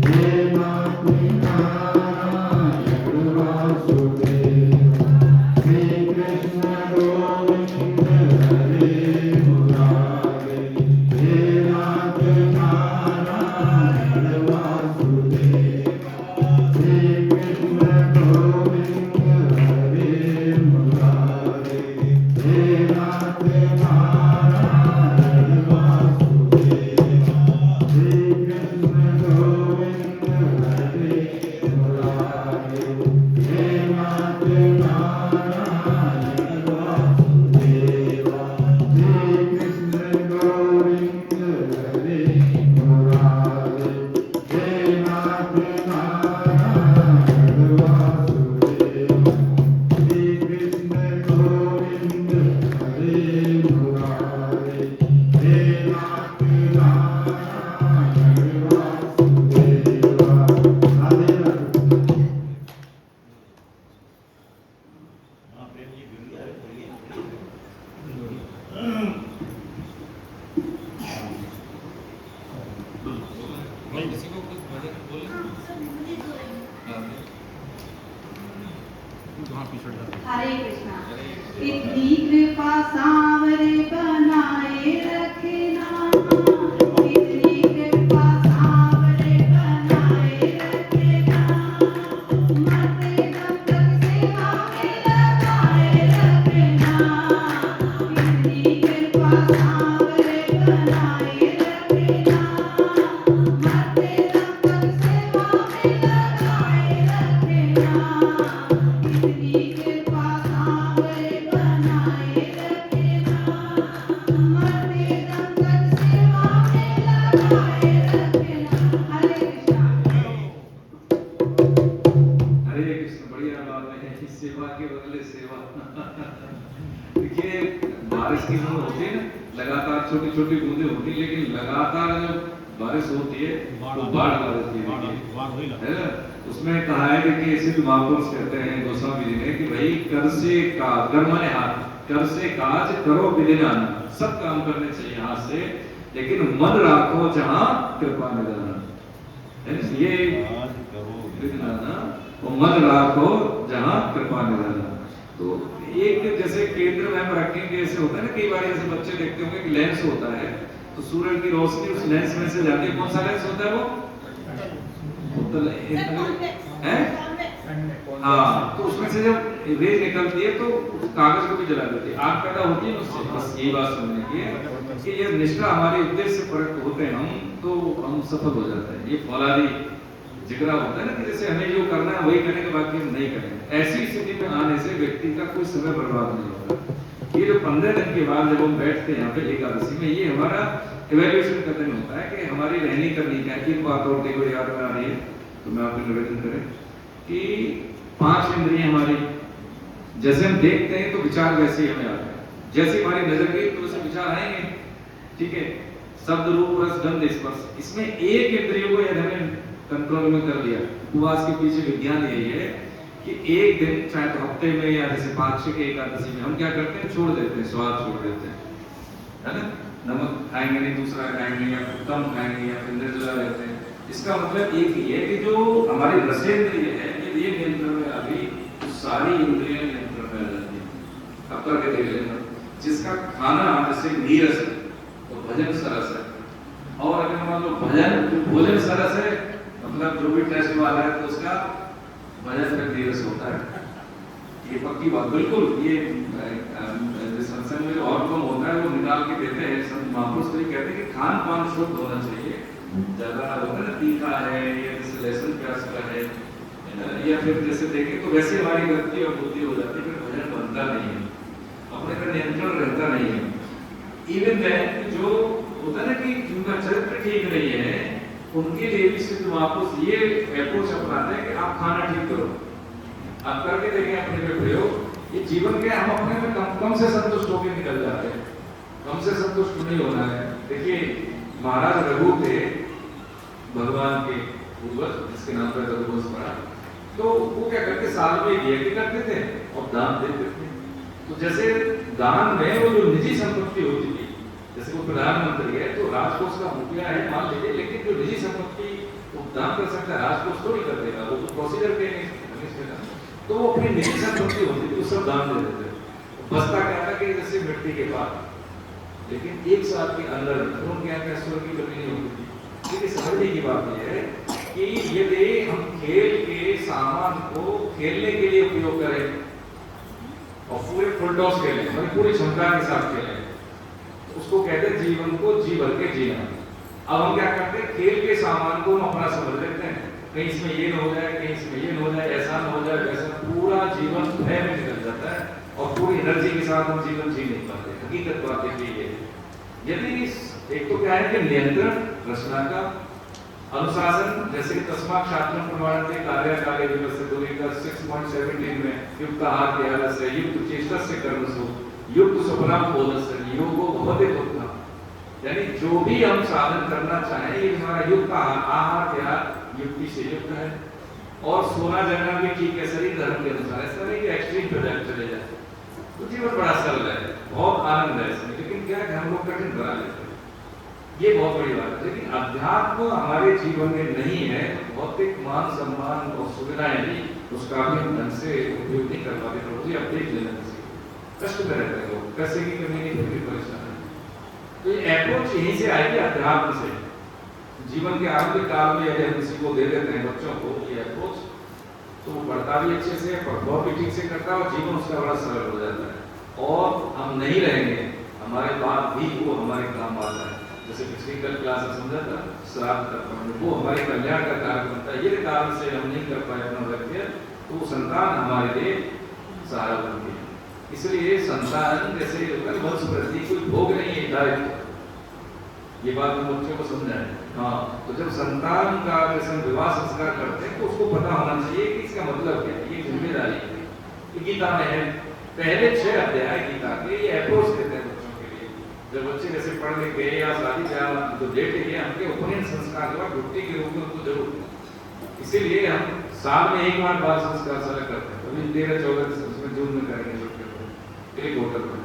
हे नाथ नारायण वासुदेव श्री कृष्ण गोविंद हरे मुरारी हे नाथ नारायण वासुदेव श्री कृष्ण गोविंद हरे मुरारी हे नाथ नारायण वासुदेव श्री कृष्ण गोविंद हरे मुरारी हे नाथ नारायण वासुदेव श्री कृष्ण गोविंद हरे मुरारी हे नाथ नारायण वासुदेव श्री कृष्ण गोविंद हरे मुरारी हे नाथ नारायण वासुदेव राधे राधे। हाँ, प्रेम जी बोलिए, अरे बोलिए। किसी को कुछ भजन बोले हरे कृष्णा। इतनी कृपा सांवरे बनाए रखना, इतनी कृपा सांवरे बनाए रखना, मरते दम तक सेवा में लगाए रखना, इतनी कृपा सांवरे बनाए रखना, मरते दम तक सेवा में लगाए रखना, इतनी कृपा सांवरे बनाए रखना, मरते दम तक सेवा में लगाए रखना। हरे कृष्णा। हरे कृष्ण। बढ़िया बात है कि सेवा के बदले सेवा। देखिए बारिश की बूंद होती है ना, लगातार छोटी छोटी बूंदें होती है, लेकिन लगातार जब बारिश होती है तो बाढ़ आ जाती है, है ना। उसमें कहा है कि सिद्ध महापुरुष कहते हैं गोस्वामी जी ने कि भाई कर से काज, कर माने हाथ, कर से काज करो विधिनान, सब काम करने चाहिए हाथ से, लेकिन मन राखो जहाँ कृपा निधान। ये आज करो विधिनाना वो मन राखो जहाँ कृपा निधान। तो एक जैसे केंद्र में हम रखेंगे, ऐसे होता है ना, कई बार ऐसे बच्चे देखते होंगे कि लेंस होता है तो सूरज की रोशनी उस लेंस में से जाती है। कौन सा लेंस होता है वो? है? हाँ, तो उसमें से जब रेज निकलती है तो कागज को भी जला देती है, आग पैदा होती है उससे। बस यही बात समझने की है कि ये निष्ठा हमारे उद्देश्य से परक होते हैं हम, तो हम सफल हो जाते हैं। ये फौलादी जिगरा होता है ना कि जैसे हमें जो करना है वही करेंगे, बाकी हम नहीं करेंगे। ऐसी स्थिति में आने से व्यक्ति का कोई समय बर्बाद नहीं होता। ये जो 15 दिन के बाद जब हम बैठते हैं यहाँ पे एकादशी में, ये हमारा इवैल्यूएशन का दिन होता है कि हमारी रहनी करनी क्या है। एक बात और देखो याद में आ रही है तो मैं आपको निवेदन करें कि 5 इंद्रियां हमारी, जैसे हम देखते हैं तो विचार वैसे ही हमें आते हैं, जैसे हमारी नजर गई तो वैसे विचार आएंगे, ठीक है। शब्द रूप रस गंध स्पर्श, इसमें एक इंद्रियों को यदि हमें कंट्रोल में कर लिया। उपवास के पीछे विज्ञान यही है कि एक दिन चाहे तो हफ्ते में या जैसे पाक्षिक एकादशी में हम क्या करते हैं, छोड़ देते हैं, स्वाद छोड़ देते हैं, है ना। नमक खाएंगे नहीं, दूसरा खाएंगे या कम खाएंगे या फिर निर्जला रहते हैं। इसका मतलब एक ही है कि जो हमारी रसेंद्रिय है ये नियंत्रण में आ गई तो सारी इंद्रियां नियंत्रण में आ जाती है। अब करके देख लेना, जिसका खाना जैसे नीरस है तो भजन सरस है, और अगर मान लो भजन भोजन सरस है, मतलब जो भी टेस्ट वाला है तो उसका भजन का धीरज होता है। ये पक्की बात, बिल्कुल। ये सत्संग में और कम होता है वो निकाल के देते हैं। संत महापुरुष तो ये कहते हैं कि खान पान शुद्ध होना चाहिए। ज्यादा होता है ना, तीखा है या जैसे लहसुन प्याज का है, या फिर जैसे देखें तो वैसे हमारी गलती और बुद्धि हो जाती है, फिर भजन बनता नहीं है, अपने पर नियंत्रण रहता नहीं है। इवन दैन जो होता है ना कि जिनका चरित्र ठीक नहीं है, उनके लिए भी सिद्ध महापुरुष ये अप्रोच अपनाते हैं कि आप खाना ठीक करो। आप करके देखें अपने पे प्रयोग। ये जीवन के हम अपने में कम से संतुष्ट होकर निकल जाते हैं, कम से संतुष्ट नहीं होना है। देखिए महाराज रघु थे भगवान के पूर्वज, जिसके नाम पर रघुवंश पड़ा, तो वो क्या करते, साल में एक यज्ञ करते थे और दान देते थे। तो जैसे दान में वो जो निजी संपत्ति होती थी, जैसे वो प्रधानमंत्री है तो राजकोष का मुखिया है मान लीजिए, लेकिन जो निजी संपत्ति वो दान कर सकता है, राजकोष थोड़ी कर देगा, वो तो प्रोसीजर के तो वो अपनी निजी संपत्ति होती थी, वो सब दान दे देते। बसता क्या था कि जैसे मिट्टी के बाद, लेकिन एक साल के अंदर उनके यहाँ पैसों की कमी नहीं होती थी। लेकिन समझने की बात यह है कि यदि हम खेल के सामान को खेलने के लिए उपयोग करें और पूरे फुल टॉस खेलें, मतलब पूरी क्षमता के साथ खेलें, उसको कहते हैं जीवन को जी भर के जीना। अब हम क्या करते हैं, खेल के सामान को हम अपना समझ लेते हैं, कहीं इसमें ये न हो जाए, कहीं इसमें ये न हो जाए, ऐसा न हो जाए, वैसा, पूरा जीवन भय में निकल जाता है और पूरी एनर्जी के साथ हम जीवन जी नहीं पाते। हकीकत बात देखिए, यदि एक तो क्या है कि नियंत्रण रचना का, अनुशासन, जैसे तस्मात् शास्त्रं प्रमाणन्ते कार्य काले विपस्य दूरी का 6.17 में युक्त आहार के आलस से युक्त चेष्टा से कर्मसु युक्त स्वप्ना बोधस्य योगो भवते दुःखम। यानी जो भी हम साधन करना चाहें, ये हमारा युक्त आहार क्या युक्ति से युक्त है, और सोना जगना भी ठीक है शरीर धर्म के अनुसार, ऐसा नहीं कि एक्सट्रीम पे चले जाए। तो जीवन बड़ा सरल है, बहुत आनंद है इसमें, लेकिन क्या है हम लोग कठिन बना लेते हैं, ये बहुत बड़ी बात है। लेकिन अध्यात्म हमारे जीवन में नहीं है, भौतिक मान सम्मान और सुविधाएं भी उसका भी हम ढंग से उपयोग नहीं कर पाते। प्रभु जी आप देख लेना, कष्ट में रहते हैं लोग, पैसे की कमी नहीं, फिर भी परेशान है। तो ये अप्रोच यहीं से आएगी, अध्यात्म से। जीवन के आरंभिक काल में यदि हम किसी को दे देते हैं बच्चों को ये अप्रोच, तो वो पढ़ता भी अच्छे से, परफॉर्म भी ठीक से करता है और जीवन उसका बड़ा सरल हो जाता है। और हम नहीं रहेंगे, हमारे बाद भी वो हमारे काम आता है। जैसे पिछली कल क्लास में समझा था, श्राद्ध तर्पण, वो हमारे कल्याण का कारण बनता है। ये कारण से हम नहीं कर पाए अपना लक्ष्य, तो वो संतान हमारे लिए सहारा बनती है। इसलिए संतान जैसे वंश वृद्धि कोई भोग नहीं है, दायित्व। ये बात हम बच्चों को समझाएं। हाँ, तो जब संतान का जैसे विवाह संस्कार करते हैं तो उसको पता होना चाहिए कि इसका मतलब क्या है, ये जिम्मेदारी है। गीता में है, पहले 6 अध्याय गीता के ये अप्रोच देते हैं बच्चों के लिए। जब बच्चे जैसे पढ़ लिख गए या शादी ब्याह तो डेट है, हमके उपनयन संस्कार के बाद छुट्टी के रूप में उनको जरूर। इसीलिए हम साल में एक बार बाल संस्कार सारा करते हैं। अभी 13-14 जून में करेंगे छुट्टी को एक होटल में,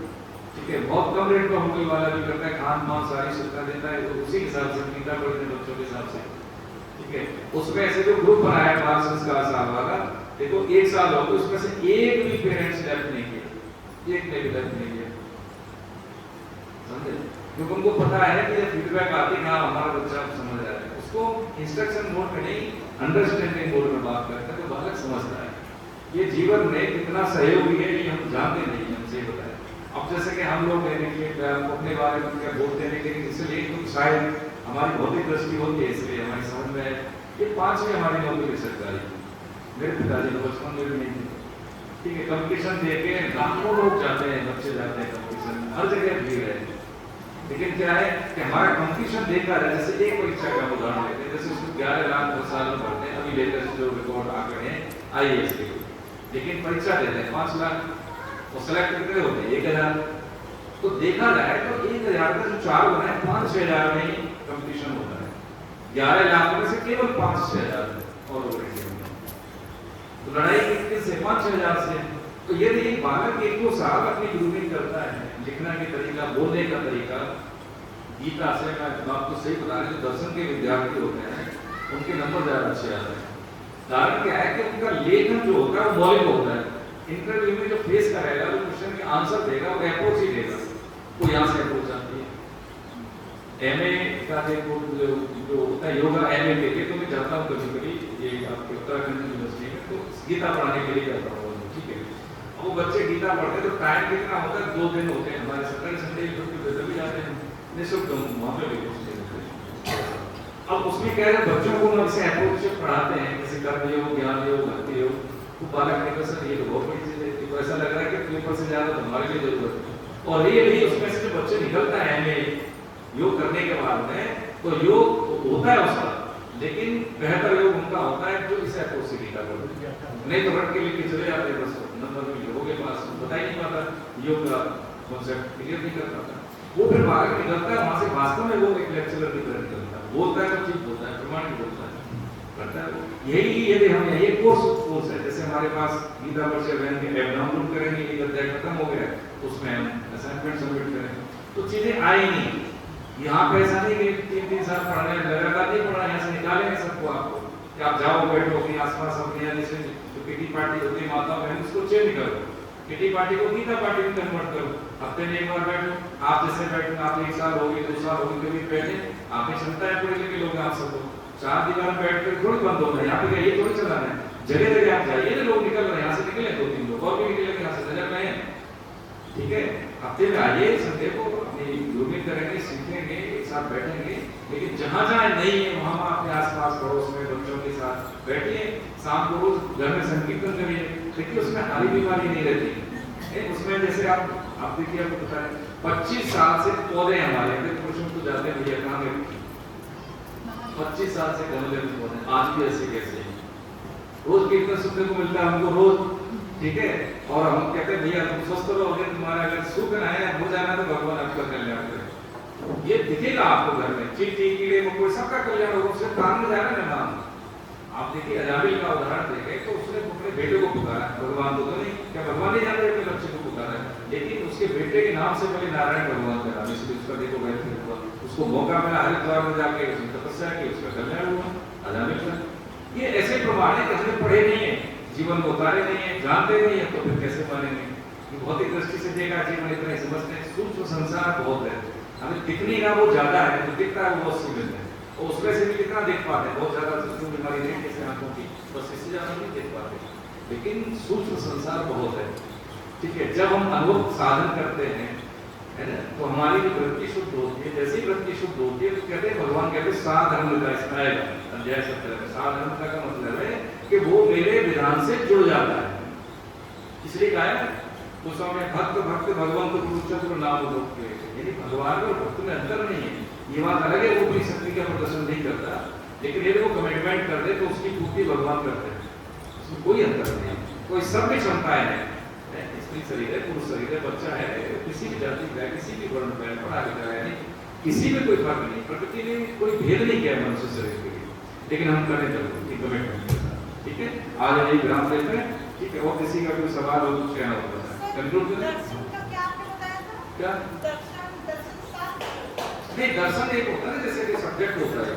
ठीक है। बहुत कम रेट पर होटल वाला भी करता है, खान पान सारी सुविधा देता है, तो उसी हिसाब से गीता पढ़ते हैं बच्चों के हिसाब से, ठीक है। उसमें ऐसे जो ग्रुप बनाया है बाल संस्कार साल वाला, देखो 1 साल हो गया, उसमें से एक भी पेरेंट्स लेफ्ट नहीं किया, एक ने भी लेफ्ट नहीं किया, समझे? क्योंकि उनको पता है कि जब फीडबैक आती है, हाँ हमारा बच्चा समझ रहा है, उसको इंस्ट्रक्शन मोड में नहीं अंडरस्टैंडिंग मोड में बात करते हैं, तो बालक समझता है। ये जीवन में कितना सहयोगी है ये हम जानते नहीं, हमसे बताया। अब जैसे कि हम लोग देखिए अपने बारे में क्या बोलते हैं, लेकिन इसलिए तो शायद हमारी भौतिक दृष्टि होती है, इसलिए हमारी समझ में ये 5वीं हमारी नौकरी सरकारी। मेरे पिताजी तो बचपन में भी नहीं थे, ठीक है। कंपटीशन देके लाखों लोग जाते हैं, बच्चे जाते हैं कंपटीशन, हर जगह भीड़ है। लेकिन क्या है कि हमारा कंपटीशन देखा जाए, जैसे एक परीक्षा का उदाहरण लेते हैं, जैसे उसको 11 लाख 10 साल में पढ़ते हैं, अभी लेटेस्ट जो रिकॉर्ड आंकड़े हैं IAS के, लेकिन परीक्षा देते हैं 5 लाख, वो सेलेक्ट कितने होते हैं 1000। तो देखा जाए तो 1000 का जो 4 गुना है, 5-6 हजार में ही कंपटीशन होता है। 11 लाख में से केवल 5-6 हजार और तो लड़ाई कितने से 5-6 हजार से। तो यदि एक बालक 1-2 साल अपनी ग्रूमिंग करता है, लिखने के तरीका, बोलने का तरीका, गीता से मैं आपको सही बता रहा हूँ, दर्शन के विद्यार्थी होते हैं उनके नंबर ज्यादा अच्छे आते हैं। कारण क्या है कि उनका लेखन जो होता है वो मौलिक होता है। इंटरव्यू में जो फेस करेगा, जो क्वेश्चन के आंसर देगा, वो अप्रोच ही देगा, वो यहाँ से अप्रोच आती है। एमए का जो होता है योगा एमए लेके, तो मैं जाता हूँ कभी कभी ये आपके उत्तराखंड यूनिवर्सिटी में, तो गीता पढ़ाने के लिए जाता हूँ, ठीक है। अब वो बच्चे गीता पढ़ते हैं तो टाइम कितना होता है, 2 दिन होते हैं हमारे, सैटरडे संडे छुट्टी भी जाते हैं निःशुल्क, वहाँ पे भी अब उसमें क्या है, बच्चों को हम इसे अप्रोच से पढ़ाते हैं, जैसे कर्म योग, ज्ञान योग, भक्ति योग, तो बालक ने सर ये तो बहुत बड़ी चीज है, तो ऐसा लग रहा है कि पेपर से ज्यादा तो हमारे लिए जरूरत है। और ये नहीं, उसमें से जो बच्चे निकलता है हमें योग करने के बाद में, तो योग होता है उसका, लेकिन बेहतर योग उनका होता है जो इसे अप्रोच से गीता करते हैं। नहीं तो रट के लेके चले जाते हैं, बस नंबर में लोगों के पास बता ही नहीं पाता, योग का कॉन्सेप्ट क्लियर नहीं कर पाता। वो फिर बालक निकलता है वहां से, वास्तव में वो एक लेक्चरर की तरह निकलता है, बोलता है तो ठीक बोलता है, प्रमाणिक बोलता है, करता है। यही यदि हम ये कोर्स है, जैसे हमारे पास गीता वर्ष के एग्जाम करेंगे, एक अध्याय खत्म हो गया तो उसमें हम असाइनमेंट सबमिट करें, तो चीजें आई नहीं। यहाँ पे ऐसा नहीं कि 3-3 साल पढ़ने लगातार नहीं पढ़ा, यहाँ से निकालेंगे सबको आपको कि आप जाओ बैठो अपने आसपास, अपने यहाँ जैसे जो किटी पार्टी होती है माता बहन, उसको चेंज करो, किटी पार्टी को गीता पार्टी में कन्वर्ट करो, हफ्ते में एक बार बैठो, आप जैसे बैठो, आप 1 साल होगी 2 साल होगी कभी बैठे, आप में क्षमता है पढ़े लिखे लोग, आप सबको 4 दीवार में बैठ कर थोड़ी बंद होगा, यहाँ पे ये थोड़ी चलाना है, जगह जगह आप जाइए ना, लोग निकल रहे हैं, यहाँ से निकले 2-3 लोग और भी निकले यहाँ से नजर रहे हैं, ठीक है। हफ्ते में आइए, संडे को अपनी योगिंग करेंगे, सीखेंगे, एक साथ बैठेंगे, लेकिन जहाँ जहाँ नहीं है वहाँ अपने आसपास पड़ोस में बच्चों के साथ बैठिए, शाम को रोज घर में संकीर्तन करिए, देखिए उसमें हारी बीमारी नहीं रहती। उसमें जैसे आप देखिए, आपको पता है 25 साल से पौधे हमारे पुरुषों को जाते हैं भैया कहाँ में, 25 साल से गमले में पौधे, आज भी ऐसे कैसे रोज कीर्तन सुनने को मिलता है हमको रोज, ठीक है। और हम कहते हैं भैया तुम स्वस्थ रहोगे, तुम्हारा अगर सुख ना है हो जाना तो भगवान आपका कल्याण करें, ये दिखेगा आपको घर में, चींटी कीड़े मकोड़े सबका कल्याण होगा, उसके कान में जाना ना नाम। आप देखिए अजामिल का उदाहरण देखें तो उसने अपने बेटे को पुकारा, भगवान को तो नहीं, क्या भगवान नहीं जानते अपने बच्चे को पुकारा है, लेकिन उसके बेटे के नाम से पहले नारायण भगवान का नाम, इसलिए उसका देखो वैसे हुआ, उसको मौका मिला हरिद्वार में जाके उसने तपस्या की, उसका कल्याण हुआ अजामिल का। ये ऐसे प्रमाण है कि हमने पढ़े नहीं है, जीवन को उतारे नहीं है, जानते नहीं है, तो फिर कैसे मानेंगे। भौतिक दृष्टि से देखा जीवन इतना ही समझते हैं, सूक्ष्म संसार बहुत है, हमें दिखने का वो ज्यादा है, तो दिखता है वो 80 मिनट है, और उसमें से भी कितना देख पाते हैं, बहुत ज्यादा सूक्ष्म बीमारी नहीं जैसे आंखों की, बस इससे ज्यादा नहीं देख पाते, लेकिन सूक्ष्म संसार बहुत है, ठीक है। जब हम अनुभव साधन करते हैं, है ना, तो हमारी भी वृत्ति शुद्ध होती है, जैसी वृत्ति शुद्ध होती है तो कहते हैं, भगवान कहते हैं साधर्मता, अध्याय 17 में साधर्मता का मतलब है कि वो मेरे विधान से जुड़ जाता है, इसलिए कहा है तो समय भक्त भक्त भगवान को कुरुक्षेत्र नाम लोग, यानी भगवान और भक्त में अंतर नहीं है। ये बात अलग है, वो अपनी शक्ति का प्रदर्शन नहीं करता, लेकिन यदि वो कमिटमेंट कर दे तो उसकी पूर्ति भगवान करते हैं, उसमें कोई अंतर नहीं है, कोई सब में क्षमताएं हैं, स्त्री शरीर है, पुरुष शरीर है, बच्चा है, किसी भी जाति का है, किसी भी वर्ण का है, पढ़ा लिखा है, किसी में कोई फर्क नहीं, प्रकृति ने कोई भेद नहीं किया मनुष्य शरीर के लिए, लेकिन हम करें जरूर कमिटमेंट, ठीक है। आज यही विराम लेते हैं, ठीक है। और किसी का कोई सवाल हो कुछ कहना होता है कंक्लूड करें। दर्शन का क्या आपने बताया था? क्या दर्शन शास्त्र? नहीं, दर्शन एक होता है जैसे कि सब्जेक्ट होता है,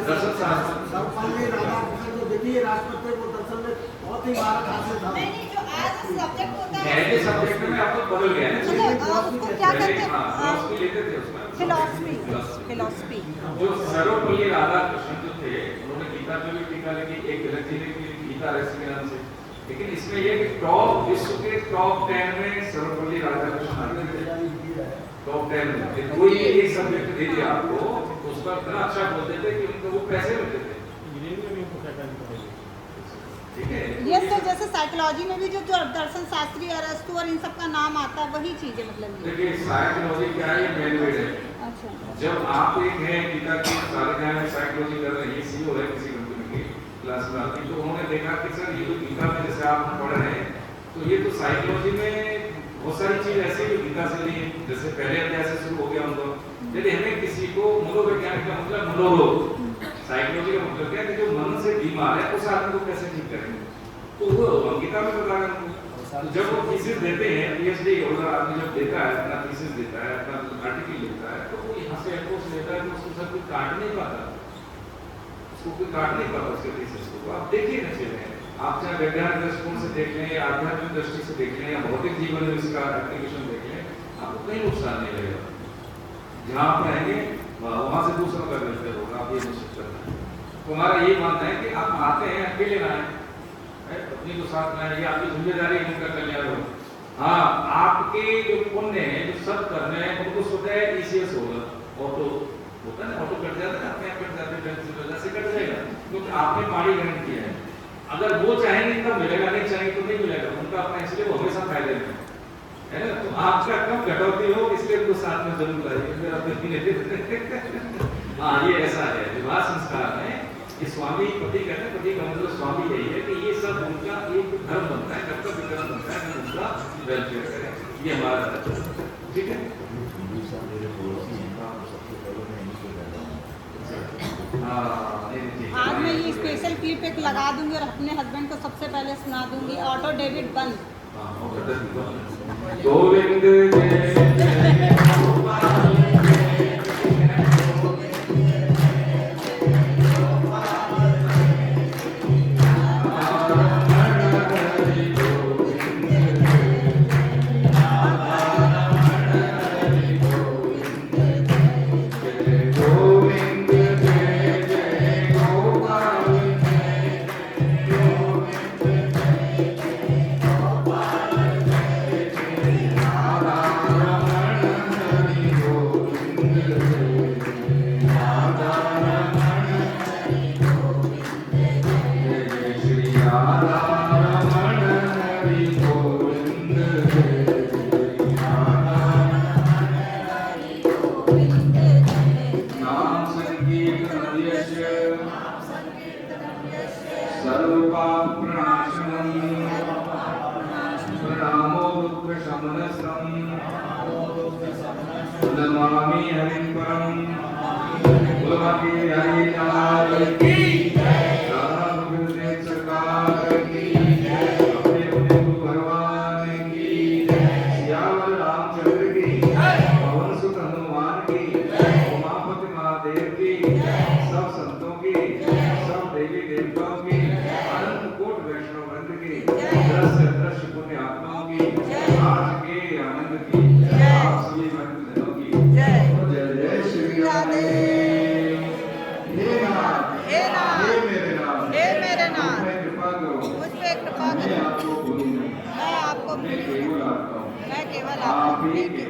दर्शन शास्त्र सर्वपल्ली राधाकृष्ण को देखिए राष्ट्रपति को दर्शन में बहुत ही महारत हासिल था। नहीं, जो एज सब्जेक्ट होता है, पहले सब्जेक्ट में आप तो बदल गए ना, उसको क्या कहते हैं? फिलॉसफी लेते थे उसमें, फिलॉसफी। जो सर्वपल्ली राधाकृष्ण जो थे, उन्होंने गीता पे भी टीका लिखी, एक गलत लिखी गीता रसी के नाम से, लेकिन इसमें ये कि टॉप विश्व के टॉप 10 में सर्वपल्ली राधाकृष्ण आते थे, टॉप 10 में। कोई एक सब्जेक्ट दे दिया आपको तो उसका इतना अच्छा बोलते थे कि उनको वो पैसे मिलते थे, ठीक है। ये तो जैसे साइकोलॉजी में भी जो दर्शन शास्त्री, अरस्तु और इन सब का नाम आता है, वही चीज है मतलब ये। देखिए साइकोलॉजी क्या है, मेन वेड है। अच्छा, जब आप एक है गीता की सारे ध्यान में साइकोलॉजी कर रहे हैं, सीईओ है किसी कंपनी की, क्लास में आती, तो उन्होंने देखा कि सर ये तो गीता में जैसे आप पढ़ रहे हैं, तो ये तो साइकोलॉजी में बहुत सारी चीज ऐसी जो गीता से ली, जैसे पहले अध्याय से शुरू हो गया उनको, यदि हमें किसी को मनोवैज्ञानिक का मतलब मनोरोग, साइकोलॉजी का मतलब क्या है कि जो मन से बीमार है उस आदमी को कैसे ठीक करेंगे, तो वो गीता में बता रहे हैं। तो जब वो थीसिस देते हैं, पीएचडी होल्डर आदमी जब देता है, अपना थीसिस देता है, अपना आर्टिकल लिखता है, तो वो यहाँ से अप्रोच लेता है, तो उसको सब कोई काट नहीं पाता, उसको कोई काट नहीं पाता उसके थीसिस को। आप देखिए नशे में, आप चाहे वैज्ञानिक दृष्टिकोण से देख लें या आध्यात्मिक दृष्टि से देख लें या भौतिक जीवन में इसका एप्लीकेशन देख लें, आपको कहीं नुकसान नहीं लगेगा, जहाँ आप रहेंगे वहाँ से दूसरों का वेलफेयर होगा, आप ये निश्चित करना है। तो हमारा ये मानना है कि आप आते हैं अकेले ना आए, पत्नी को साथ में आए, ये आपकी जिम्मेदारी है उनका कल्याण हो। हाँ, आपके जो पुण्य है, जो सत्कर्म है, उनको स्वतः ईसीएस होगा, ऑटो होता है ना, ऑटो कट जाता है, अपने आप कट जाते हैं, से कट जाएगा, क्योंकि आपने पानी ग्रहण किया है। अगर वो चाहेंगे तब मिलेगा, नहीं चाहेंगे तो नहीं मिलेगा, उनका अपना, इसलिए वो हमेशा फायदे में है ना। तो आपका कम कटौती हो, इसलिए उनको साथ में जरूर लाइए, मेरा पति हाँ, ये ऐसा है विवाह संस्कार में, ये स्वामी पति कहते हैं, पति का मतलब स्वामी यही है कि ये सब उनका एक धर्म बनता है, कर्तव्य कर्म बनता है, कि उनका वेलफेयर करें, ये हमारा ठीक है। आज मैं ये स्पेशल क्लिप एक लगा दूंगी और अपने हस्बैंड को सबसे पहले सुना दूंगी, ऑटो डेबिट बंद। गोविंद जय जय गोपाल नमामि हरिं परं बोलवाकी हरि लाल की राधा गोविंद सरकार की अपने अपने गुरु भगवान की सियावर रामचंद्र की पवन सुत हनुमान की उमापति महादेव की सब संतों की सब देवी देवताओं की अनंत कोट वैष्णव वृंद की दृश्य दृश्य पुण्य आत्माओं की आज के आनंद की आप सभी भक्तजनों की जय जय श्री राधे। हे नाथ, हे नाथ, हे मेरे नाथ, हे मेरे नाथ, मुझ पे कृपा करो, मुझ पे कृपा मैं करो, आपको भूलूं नहीं, मैं आपको मैं केवल आपका हूँ, मैं केवल आप ही के